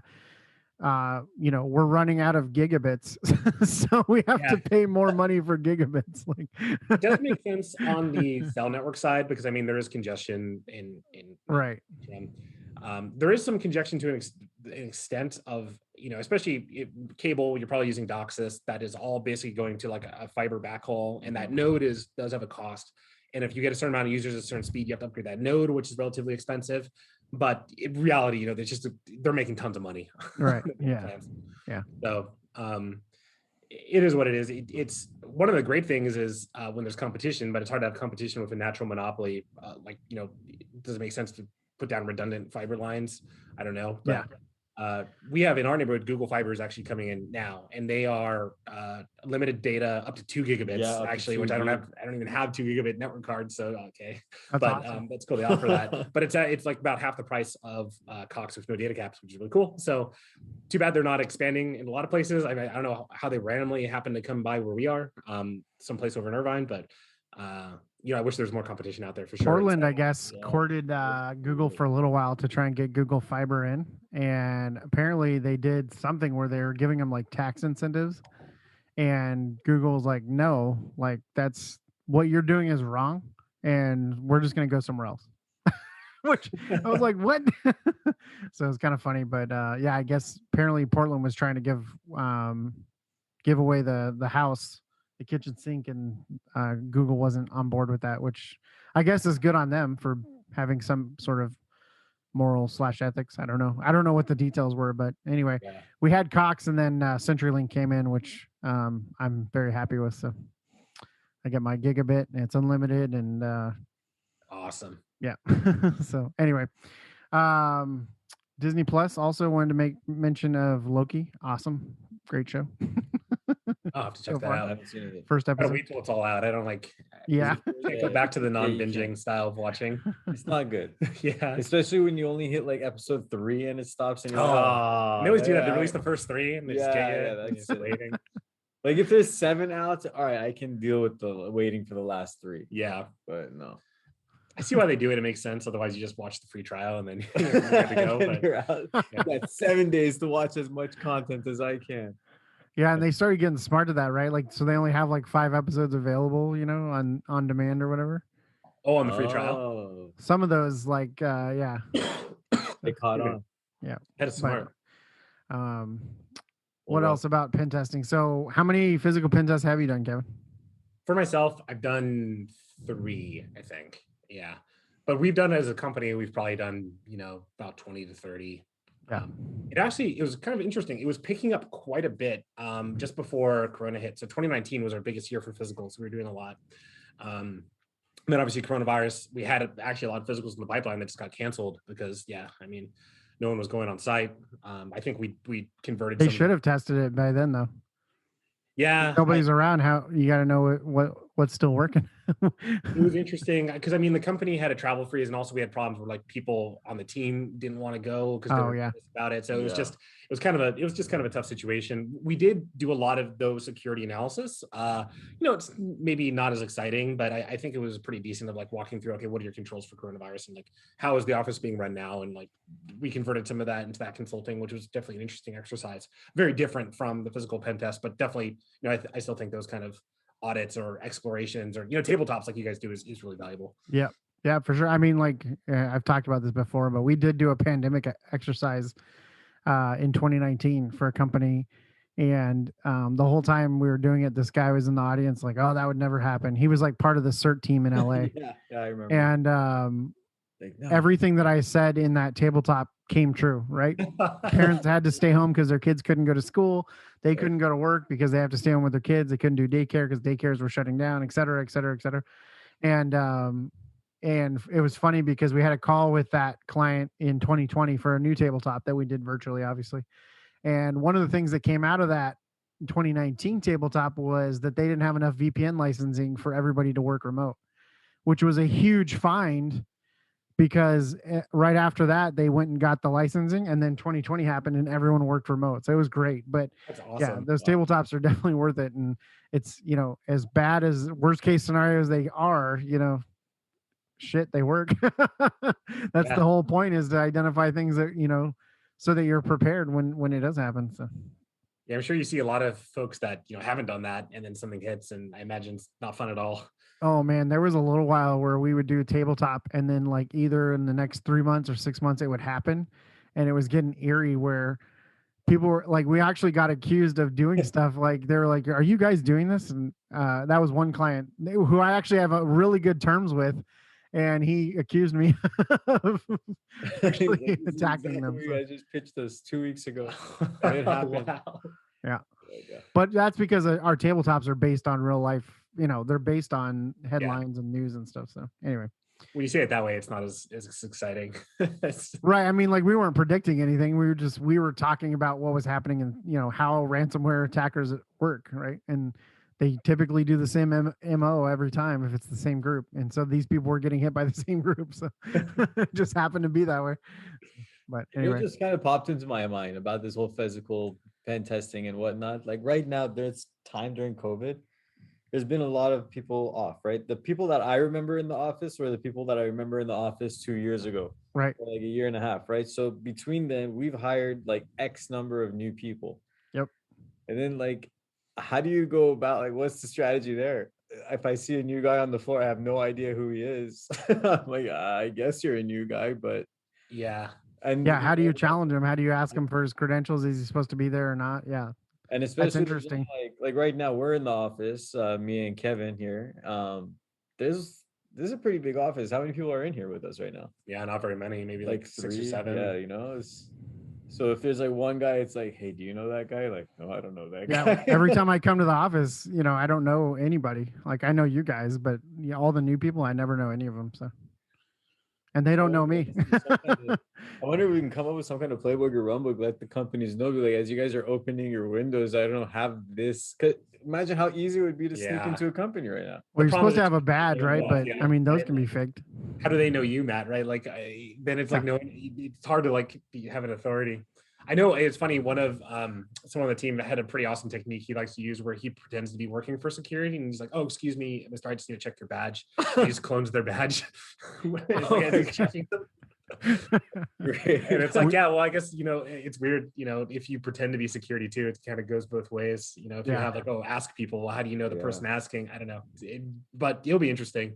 we're running out of gigabits, so we have to pay more money for gigabits. Like it does make sense on the cell network side because I mean there is congestion in right. There is some congestion to an extent of especially cable. You're probably using DOCSIS. That is all basically going to like a fiber backhaul, and that node does have a cost. And if you get a certain amount of users at a certain speed, you have to upgrade that node, which is relatively expensive. But in reality, they're making tons of money. Right. Yeah. So it is what it is. It's one of the great things is when there's competition, but it's hard to have competition with a natural monopoly. Does it make sense to put down redundant fiber lines? I don't know. But, We have in our neighborhood, Google Fiber is actually coming in now, and they are limited data up to 2 gigabits, Yeah, actually, which I don't even have 2 gigabit network cards. So, okay. That's But awesome. that's cool. They offer that, but it's like about half the price of Cox with no data caps, which is really cool. So too bad they're not expanding in a lot of places. I don't know how they randomly happen to come by where we are, someplace over in Irvine, but I wish there was more competition out there for sure. Portland, I guess, courted Google for a little while to try and get Google Fiber in, and apparently they did something where they were giving them like tax incentives, and Google's like, no, like that's what you're doing is wrong, and we're just going to go somewhere else. Which I was like, what? So it's kind of funny, but yeah, I guess apparently Portland was trying to give away the house, the kitchen sink, and Google wasn't on board with that, which I guess is good on them for having some sort of moral / ethics. I don't know what the details were, but anyway, we had Cox, and then CenturyLink came in, which I'm very happy with. So I get my gigabit, and it's unlimited, and awesome. Yeah. So anyway, Disney Plus also wanted to make mention of Loki. Awesome, great show. I'll have to check that out. I haven't seen it. First episode. I wait till it's all out. I don't like. Yeah. Can't go back to the non-binging style of watching. It's not good. Yeah. Especially when you only hit like episode 3 and it stops. And they always do that. They release the first 3 and they just get it. That's waiting. Like if there's 7 out, all right, I can deal with the waiting for the last 3. Yeah, but no. I see why they do it. It makes sense. Otherwise, you just watch the free trial and then you're good to go. But, you're out. Yeah. Got 7 days to watch as much content as I can. Yeah, and they started getting smart to that, right? Like, so they only have like 5 episodes available, on demand or whatever. Oh, on the free trial. Some of those, like, yeah, they caught on. Yeah, that is smart. But, what else about pen testing? So, how many physical pen tests have you done, Kevin? For myself, I've done 3, I think. Yeah, but we've done as a company, we've probably done, about 20 to 30. Yeah. It was kind of interesting. It was picking up quite a bit just before Corona hit. So 2019 was our biggest year for physicals. We were doing a lot. And then obviously coronavirus, we had actually a lot of physicals in the pipeline that just got canceled because, no one was going on site. I think we converted. They should have tested it by then, though. Yeah, if nobody's around. How you got to know what's still working. It was interesting because the company had a travel freeze, and also we had problems where like people on the team didn't want to go because they were nervous about it. So it was just kind of a tough situation. We did do a lot of those security analysis. It's maybe not as exciting, but I think it was pretty decent of like walking through. Okay, what are your controls for coronavirus, and like how is the office being run now? And like we converted some of that into that consulting, which was definitely an interesting exercise. Very different from the physical pen test, but definitely I still think those kind of audits or explorations or tabletops like you guys do is really valuable. Yeah, for sure. I mean, like I've talked about this before, but we did do a pandemic exercise in 2019 for a company, and the whole time we were doing it, this guy was in the audience like, oh, that would never happen. He was like part of the CERT team in LA. Yeah, I remember. And everything that I said in that tabletop came true, right? Parents had to stay home because their kids couldn't go to school. They couldn't go to work because they have to stay home with their kids. They couldn't do daycare because daycares were shutting down, et cetera, et cetera, et cetera. And it was funny because we had a call with that client in 2020 for a new tabletop that we did virtually, obviously. And one of the things that came out of that 2019 tabletop was that they didn't have enough VPN licensing for everybody to work remote, which was a huge find. Because right after that, they went and got the licensing, and then 2020 happened, and everyone worked remote. So it was great. But that's awesome. Yeah, those tabletops are definitely worth it. And it's as bad as worst case scenarios they are, shit, they work. That's the whole point, is to identify things that so that you're prepared when it does happen. So. Yeah, I'm sure you see a lot of folks that haven't done that, and then something hits, and I imagine it's not fun at all. Oh man, there was a little while where we would do a tabletop, and then like either in the next 3 months or 6 months it would happen, and it was getting eerie where people were like, we actually got accused of doing stuff. Like they were like, "Are you guys doing this?" And that was one client who I actually have a really good terms with, and he accused me of actually attacking them. You guys just pitched us 2 weeks ago, and it happened. Wow. Yeah. But that's because our tabletops are based on real life. They're based on headlines and news and stuff. So anyway. When you say it that way, it's not as exciting. Right. I mean, like we weren't predicting anything. We were talking about what was happening and how ransomware attackers work, right? And they typically do the same MO every time if it's the same group. And so these people were getting hit by the same group. So it just happened to be that way. But anyway. It just kind of popped into my mind about this whole physical pen testing and whatnot. Like right now, there's time during COVID. There's been a lot of people off, right? The people that I remember in the office were the people that I remember in the office 2 years ago, right? Or like a year and a half, right? So between them, we've hired like X number of new people. Yep. And then like, how do you go about like, what's the strategy there? If I see a new guy on the floor, I have no idea who he is. I'm like, I guess you're a new guy, but yeah. And yeah, how do you challenge him? How do you ask him for his credentials? Is he supposed to be there or not? Yeah. And especially that's interesting. Like right now we're in the office, me and Kevin here. There's a pretty big office. How many people are in here with us right now? Yeah, not very many, maybe like 6 or 7. Yeah, so if there's like one guy, it's like, hey, do you know that guy? Like, no, I don't know that guy. Yeah, every time I come to the office, I don't know anybody. Like I know you guys, but all the new people, I never know any of them. So. And they don't know me. I wonder if we can come up with some kind of playbook or runbook, let the companies know, be like, as you guys are opening your windows, I don't have this. Imagine how easy it would be to sneak into a company right now. Well, you're supposed to have a badge, right? But I mean, those can be faked. How do they know you, Matt? Right? Like, then it's like, no, it's hard to like have an authority. I know it's funny. One of someone on the team that had a pretty awesome technique he likes to use where he pretends to be working for security and he's like, "Oh, excuse me, Mr. I just need to check your badge." He just clones their badge. Checking them. And it's like, yeah, well, I guess it's weird. If you pretend to be security too, it kind of goes both ways. If you have like, oh, ask people, well, how do you know the person asking? I don't know, but it'll be interesting.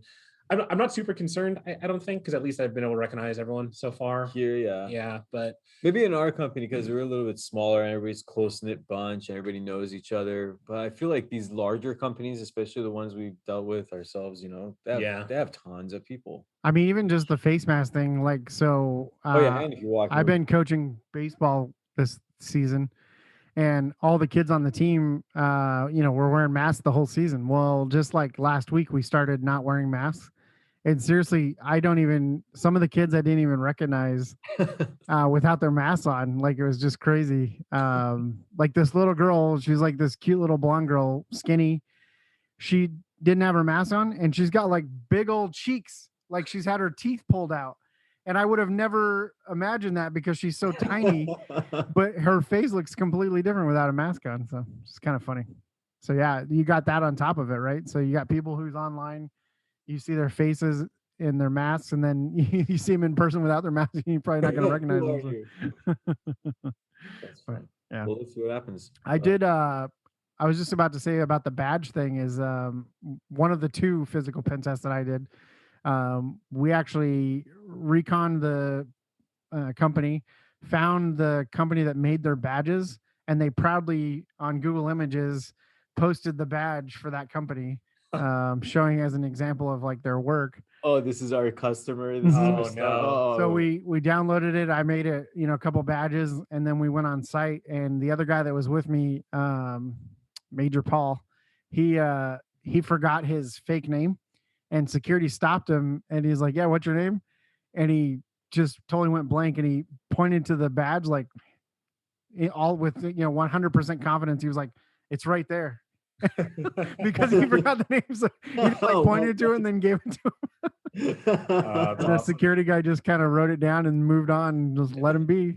I'm not super concerned. I don't think, because at least I've been able to recognize everyone so far. Here, yeah, but maybe in our company because we're a little bit smaller and everybody's close knit bunch and everybody knows each other. But I feel like these larger companies, especially the ones we've dealt with ourselves, they have tons of people. I mean, even just the face mask thing, like so. And if you walk, I've been coaching baseball this season. And all the kids on the team, were wearing masks the whole season. Well, just like last week, we started not wearing masks. And seriously, some of the kids I didn't even recognize without their masks on. Like, it was just crazy. Like this little girl, she's like this cute little blonde girl, skinny. She didn't have her mask on and she's got like big old cheeks. Like she's had her teeth pulled out. And I would have never imagined that because she's so tiny, but her face looks completely different without a mask on. So it's kind of funny. So yeah, you got that on top of it, right? So you got people who's online, you see their faces in their masks, and then you see them in person without their mask, and you're probably not going to recognize them. But, yeah. Well, let's see what happens. I was just about to say about the badge thing is one of the 2 physical pen tests that I did. We actually reconned the company, found the company that made their badges, and they proudly on Google Images posted the badge for that company, showing as an example of like their work. Oh, this is our customer. So we downloaded it. I made it, a couple badges, and then we went on site. And the other guy that was with me, Major Paul, he forgot his fake name. And security stopped him and he's like, "Yeah, what's your name?" And he just totally went blank and he pointed to the badge, like all with 100% confidence. He was like, "It's right there." Because he forgot the name. So he just pointed to it and then gave it to him. The security guy just kind of wrote it down and moved on and just let him be.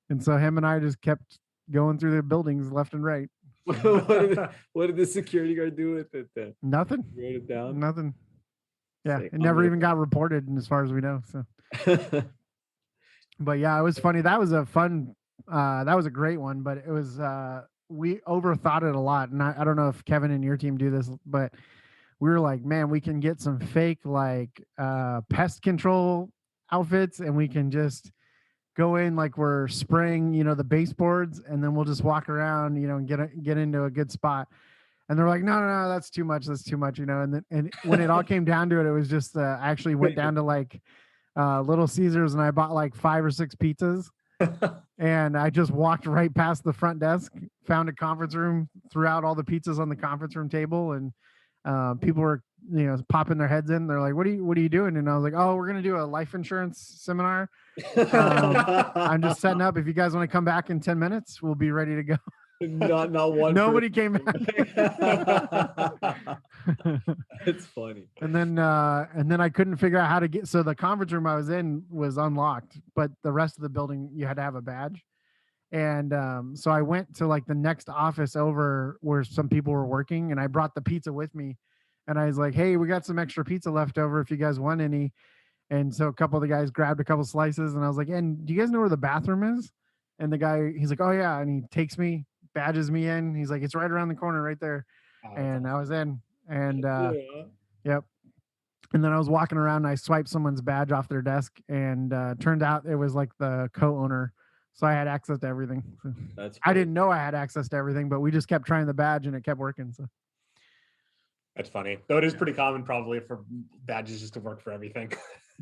And so him and I just kept going through the buildings left and right. What did the security guard do with it then? Nothing. Wrote it down? Nothing. Yeah, it never even got reported, as far as we know. So, but yeah, it was funny. That was a fun. That was a great one. But it was we overthought it a lot, and I don't know if Kevin and your team do this, but we were like, man, we can get some fake like pest control outfits, and we can just go in like we're spraying, the baseboards, and then we'll just walk around, and get into a good spot. And they're like, no, that's too much. That's too much, And when it all came down to it, it was just I actually went down to like Little Caesars and I bought like 5 or 6 pizzas, and I just walked right past the front desk, found a conference room, threw out all the pizzas on the conference room table, and people were popping their heads in. They're like, what are you doing? And I was like, oh, we're going to do a life insurance seminar. I'm just setting up. If you guys want to come back in 10 minutes, we'll be ready to go. Not one. Nobody came back. It's funny. And then I couldn't figure out how to get. So the conference room I was in was unlocked, but the rest of the building you had to have a badge. And so I went to like the next office over where some people were working, and I brought the pizza with me. And I was like, hey, we got some extra pizza left over if you guys want any. And so a couple of the guys grabbed a couple slices, and I was like, and do you guys know where the bathroom is? And the guy, he's like, oh yeah. And he takes me, badges me in. He's like, it's right around the corner right there. And I was in, and yep. And then I was walking around and I swiped someone's badge off their desk, and turned out it was like the co-owner. So I had access to everything. So I didn't know I had access to everything, but we just kept trying the badge and it kept working. So that's funny. Though it is pretty common probably for badges just to work for everything.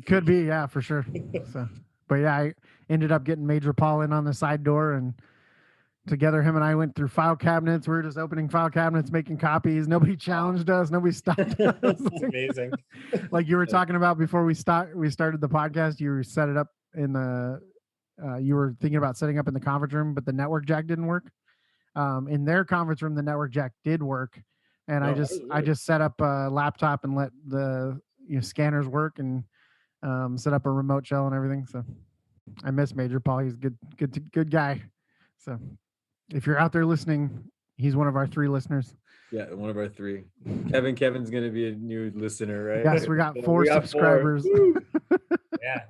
Could be, yeah, for sure. So, but yeah, I ended up getting Major Paul in on the side door, and together him and I went through file cabinets. We were just opening file cabinets, making copies. Nobody challenged us. Nobody stopped us. That's amazing. Like you were talking about before we started the podcast, you set it up in the you were thinking about setting up in the conference room, but the network jack didn't work. In their conference room, the network jack did work. And I just set up a laptop and let the scanners work, and set up a remote shell and everything. So I miss Major Paul. He's good guy. So if you're out there listening, he's one of our 3 listeners. Yeah, one of our 3. Kevin's gonna be a new listener, right? Yes, we got 4 subscribers. Yeah.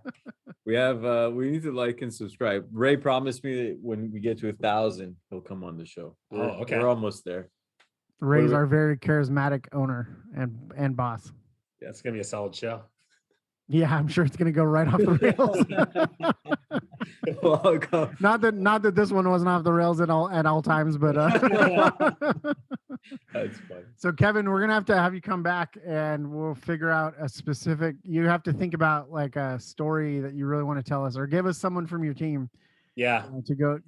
We need to like and subscribe. Ray promised me that when we get to 1,000, he'll come on the show. Okay. We're almost there. Ray's our very charismatic owner and boss. Yeah, it's gonna be a solid show. Yeah, I'm sure it's gonna go right off the rails. Welcome. Not that this one wasn't off the rails at all times, but that's funny. So Kevin, we're gonna have you come back, and we'll figure out a specific. You have to think about like a story that you really want to tell us, or give us someone from your team. Yeah. To go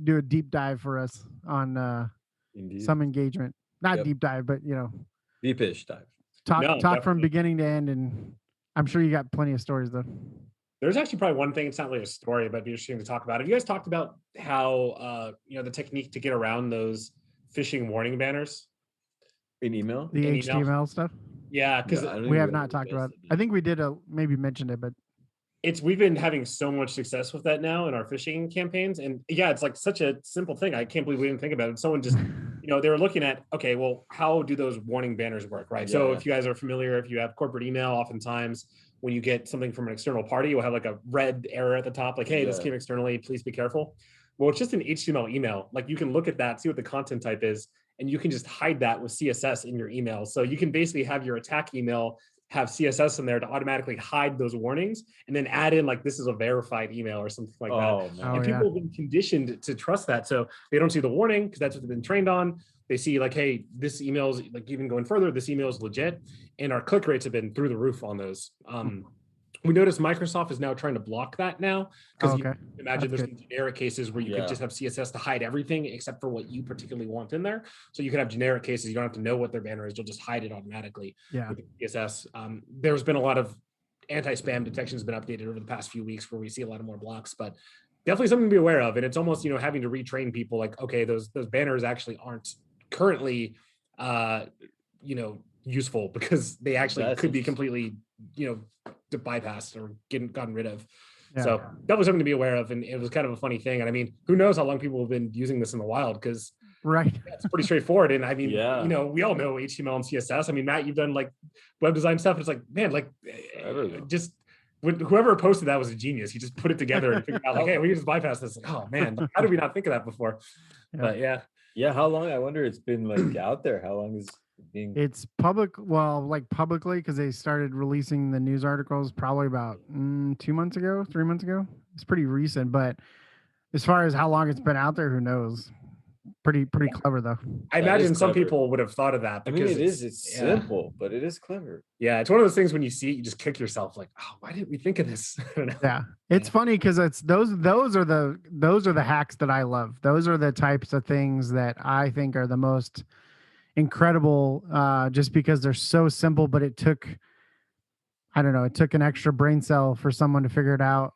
do a deep dive for us on some engagement. Not deep dive, but deepish dive. Talk from beginning to end, and I'm sure you got plenty of stories though. There's actually probably one thing, it's not really a story, but it'd be interesting to talk about. Have you guys talked about how, the technique to get around those phishing warning banners? In email? The HTML stuff? Yeah, because we have not talked about it. I think we did maybe mentioned it, but we've been having so much success with that now in our phishing campaigns. And yeah, it's like such a simple thing. I can't believe we didn't think about it. Someone just, they were looking at, okay, well, how do those warning banners work, right? So if you guys are familiar, if you have corporate email, oftentimes when you get something from an external party, you'll have like a red arrow at the top, like, hey, this came externally, please be careful. Well, it's just an HTML email. Like you can look at that, see what the content type is, and you can just hide that with CSS in your email. So you can basically have your attack email have CSS in there to automatically hide those warnings, and then add in like, this is a verified email or something like that. And people have been conditioned to trust that. So they don't see the warning because that's what they've been trained on. They see like, hey, this email is like, even going further, this email is legit. And our click rates have been through the roof on those. We noticed Microsoft is now trying to block that now, because you can imagine there's some generic cases where you could just have CSS to hide everything except for what you particularly want in there. So you could have generic cases. You don't have to know what their banner is. You'll just hide it automatically with CSS. There's been a lot of anti-spam detection has been updated over the past few weeks where we see a lot of more blocks, but definitely something to be aware of. And it's almost, having to retrain people like, okay, those banners actually aren't currently, useful, because they actually could be completely, bypassed or gotten rid of. So that was something to be aware of. And it was kind of a funny thing. And I mean, who knows how long people have been using this in the wild, because it's pretty straightforward. And I mean, we all know HTML and CSS. I mean, Matt, you've done like web design stuff. It's like, man, like just whoever posted that was a genius. He just put it together and figured out like, hey, we can just bypass this. Like, oh man, how did we not think of that before? But yeah. How long? I wonder it's been like out there. How long is it's public? Well, like publicly, because they started releasing the news articles probably about 3 months ago. It's pretty recent, but as far as how long it's been out there, who knows? Pretty clever though. I imagine some people would have thought of that. Because it's simple, but it is clever. Yeah, it's one of those things when you see it, you just kick yourself like, oh, why didn't we think of this? Yeah, it's funny because it's those are the hacks that I love. Those are the types of things that I think are the most incredible just because they're so simple, but it took, I don't know, it took an extra brain cell for someone to figure it out,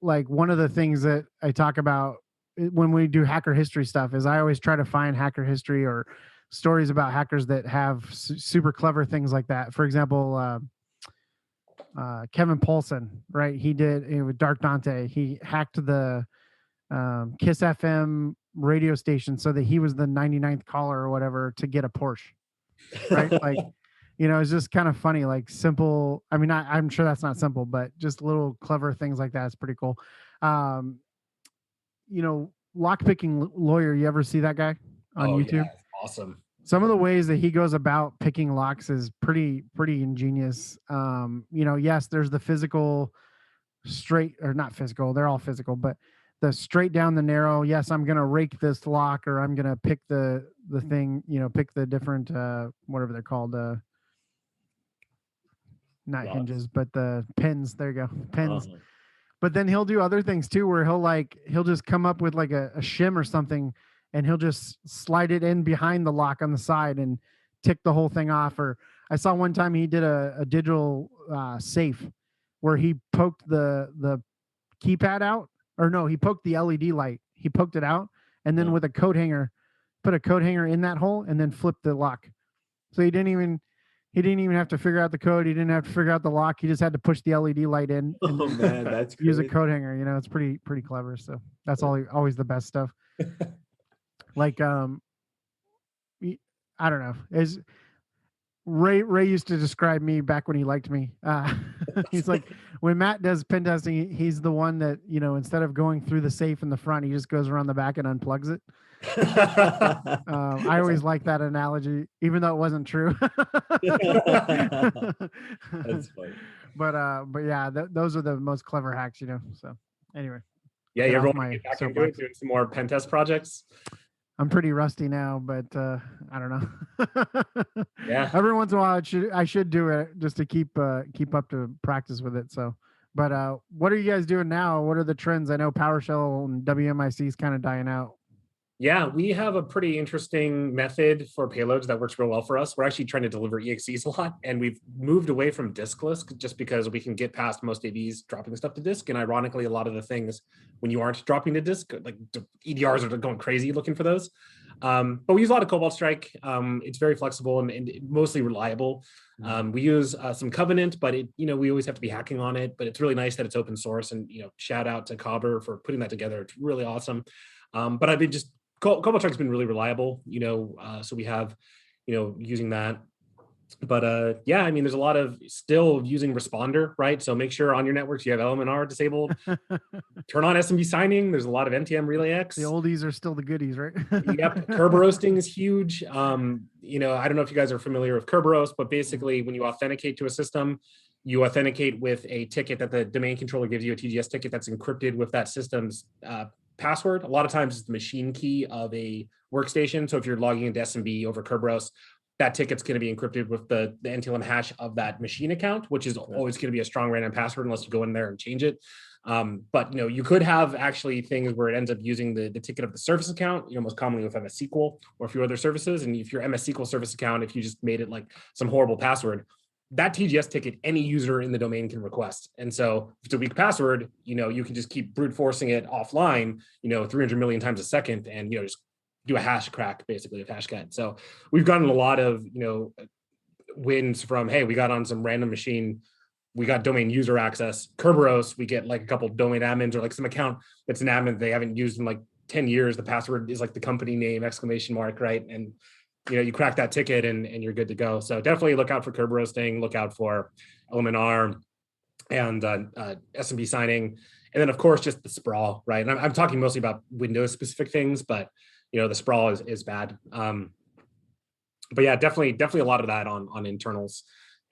like one of the things that I talk about when we do hacker history stuff is I always try to find hacker history or stories about hackers that have super clever things like that. For example, Kevin Paulson, right? He did with Dark Dante. He hacked the Kiss FM radio station so that he was the 99th caller or whatever to get a Porsche, right? Like, it's just kind of funny, like simple. I mean, I'm sure that's not simple, but just little clever things like that is pretty cool. Lockpicking lawyer. You ever see that guy on YouTube? Yeah, awesome. Some of the ways that he goes about picking locks is pretty ingenious. Yes, there's the physical straight, or not physical. They're all physical, but the straight down the narrow. Yes, I'm going to rake this lock, or I'm going to pick the thing, pick the different, whatever they're called, not hinges, but the pins. There you go. Pins. Uh-huh. But then he'll do other things too, where he'll just come up with like a shim or something, and he'll just slide it in behind the lock on the side and tick the whole thing off. Or I saw one time he did a digital safe where he poked the keypad out, or no, he poked the LED light. He poked it out, and then with a coat hanger, put a coat hanger in that hole, and then flipped the lock. So he didn't even have to figure out the code. He didn't have to figure out the lock. He just had to push the LED light in. And oh man, that's use a coat hanger. It's pretty clever. So that's always the best stuff. Like I don't know. Is Ray used to describe me back when he liked me. He's like, when Matt does pen testing, he's the one that, instead of going through the safe in the front, he just goes around the back and unplugs it. I always like that analogy, even though it wasn't true. That's funny. But yeah, those are the most clever hacks, So anyway. Yeah, you're going to get back into it, doing some more pen test projects. I'm pretty rusty now, but I don't know. Yeah. Every once in a while, I should do it just to keep up to practice with it. So, but what are you guys doing now? What are the trends? I know PowerShell and WMIC is kind of dying out. Yeah, we have a pretty interesting method for payloads that works real well for us. We're actually trying to deliver EXEs a lot, and we've moved away from diskless just because we can get past most AVs dropping stuff to disk. And ironically, a lot of the things when you aren't dropping to disk, like EDRs are going crazy looking for those. But we use a lot of Cobalt Strike. It's very flexible and mostly reliable. We use some Covenant, but we always have to be hacking on it. But it's really nice that it's open source. And shout out to Cobber for putting that together. It's really awesome. But I've been just Cobalt Strike's been really reliable, so we have, using that. But yeah, I mean, there's a lot of still using Responder, right? So make sure on your networks you have LMNR disabled. Turn on SMB signing. There's a lot of NTM RelayX. The oldies are still the goodies, right? Yep. Kerberoasting is huge. I don't know if you guys are familiar with Kerberoast, but basically when you authenticate to a system, you authenticate with a ticket that the domain controller gives you, a TGS ticket that's encrypted with that system's password. A lot of times it's the machine key of a workstation. So if you're logging into SMB over Kerberos, that ticket's going to be encrypted with the NTLM hash of that machine account, which is always going to be a strong random password unless you go in there and change it. But you could have actually things where it ends up using the ticket of the service account, most commonly with MS SQL or a few other services. And if your MS SQL service account, if you just made it like some horrible password, that TGS ticket, any user in the domain can request. And so if it's a weak password, you can just keep brute forcing it offline, 300 million times a second and, just do a hash crack, basically a hashcat. So we've gotten a lot of, wins from, hey, we got on some random machine, we got domain user access. Kerberos, we get like a couple of domain admins or like some account that's an admin they haven't used in like 10 years. The password is like the company name, ! Right? And you crack that ticket and you're good to go. So definitely look out for Kerberoasting, look out for LMNR and SMB signing. And then of course, just the sprawl, right? And I'm talking mostly about Windows specific things, but the sprawl is bad. But yeah, definitely a lot of that on internals.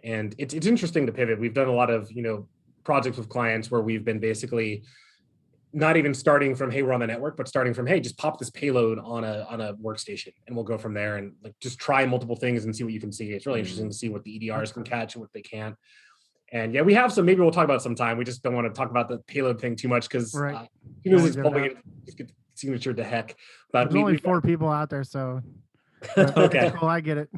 And it's interesting to pivot. We've done a lot of, projects with clients where we've been basically not even starting from, hey, we're on the network, but starting from, hey, just pop this payload on a workstation and we'll go from there and like just try multiple things and see what you can see. It's really interesting to see what the EDRs can catch and what they can't. And yeah, we have some, maybe we'll talk about it sometime. We just don't want to talk about the payload thing too much because it's public, just get signatured to heck. But there's only 4 people out there, so But, Okay. cool, I get it.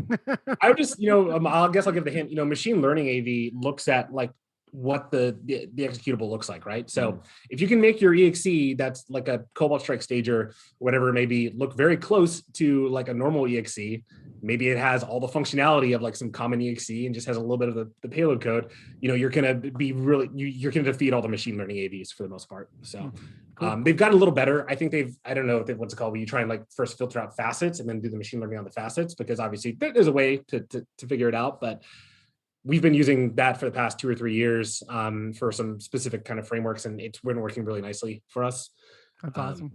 I would just, I guess I'll give the hint. Machine learning AV looks at like what the executable looks like, right? So if you can make your exe that's like a Cobalt Strike stager, whatever it may be, look very close to like a normal exe, maybe it has all the functionality of like some common exe and just has a little bit of the payload code, you're gonna be really you're gonna defeat all the machine learning AVs for the most part. So Cool. they've gotten a little better. I think I don't know what's it called, where you try and like first filter out facets and then do the machine learning on the facets, because obviously there's a way to figure it out, but we've been using that for the past 2 or 3 years for some specific kind of frameworks, and it's been working really nicely for us. That's awesome.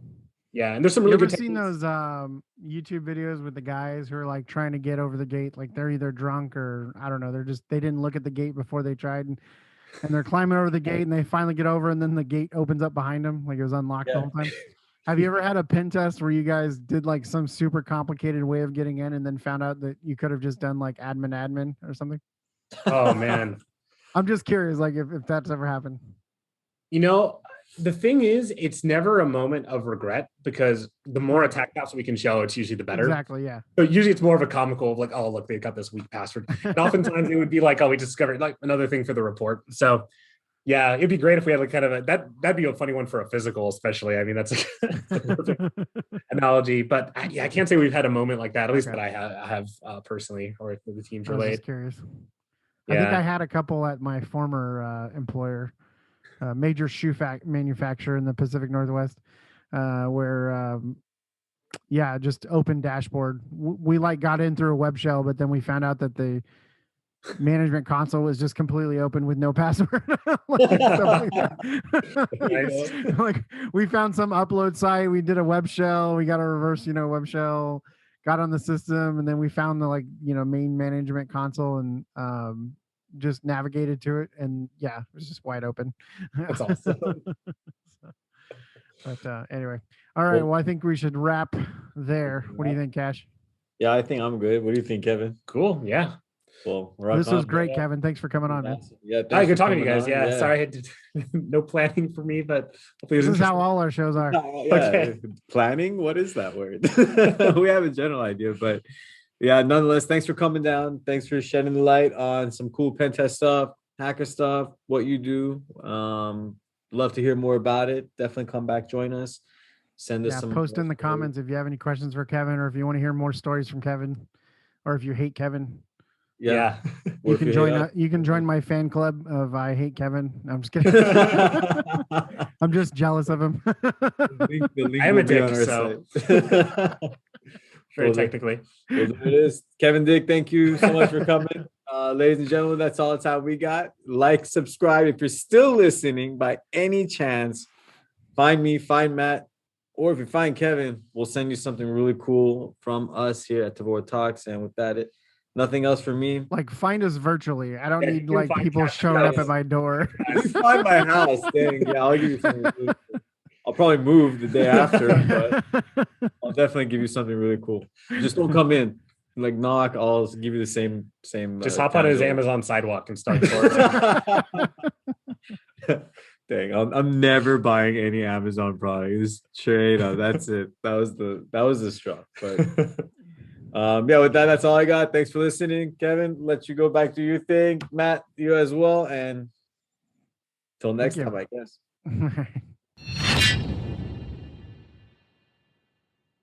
Yeah, and there's some really you ever good seen techniques. those YouTube videos with the guys who are like trying to get over the gate? Like they're either drunk or I don't know. They didn't look at the gate before they tried, and they're climbing over the gate, and they finally get over, and then the gate opens up behind them, like it was unlocked the whole time. Have you ever had a pen test where you guys did like some super complicated way of getting in, and then found out that you could have just done like admin or something? Oh man, I'm just curious, like if that's ever happened. The thing is, it's never a moment of regret, because the more attack paths we can show, it's usually the better. Exactly, yeah. So usually it's more of a comical of like, oh, look, they've got this weak password. And oftentimes it would be like, oh, we discovered like another thing for the report. So yeah, it'd be great if we had like kind of that'd be a funny one for a physical, especially. I mean, that's a perfect analogy. But I can't say we've had a moment like that, at least that I have personally, or if the team's I was relayed. just curious. Yeah. I think I had a couple at my former employer, major shoe manufacturer in the Pacific Northwest, where just open dashboard. We like got in through a web shell, but then we found out that the management console was just completely open with no password. Like we found some upload site, we did a web shell, we got a reverse web shell, got on the system, and then we found the main management console and just navigated to it, and it was just wide open. That's awesome. But anyway, all right, well I think we should wrap there. What do you think, Cash? Yeah, I think I'm good. What do you think, Kevin? Cool. Yeah. Well, this was great, Kevin. Thanks for coming on, man. Yeah, good talking to you guys. Yeah, sorry I had no planning for me, but this is how all our shows are. Okay. Planning? What is that word? We have a general idea, but yeah, nonetheless, thanks for coming down. Thanks for shedding the light on some cool pen test stuff, hacker stuff, what you do. Love to hear more about it. Definitely come back, join us. Send us some post in the comments if you have any questions for Kevin, or if you want to hear more stories from Kevin, or if you hate Kevin. Yeah. You can join my fan club of I Hate Kevin. I'm just kidding. I'm just jealous of him. I am a dick, so very technically. Well, there it is. Kevin Dick, thank you so much for coming. Ladies and gentlemen, that's all the time we got. Like, subscribe. If you're still listening by any chance, find me, find Matt, or if you find Kevin, we'll send you something really cool from us here at Tevora Talks. And with that, nothing else for me. Like, find us virtually. I don't need like people showing up at my door. You can find my house. Dang, yeah, I'll give you something. I'll probably move the day after, but I'll definitely give you something really cool. Just don't come in. Like knock, I'll give you the same. Just hop on his Amazon sidewalk and start. Dang, I'm never buying any Amazon products. Straight up, that's it. That was the straw. But with that, that's all I got. Thanks for listening, Kevin. Let you go back to your thing, Matt. You as well, and till next time, I guess.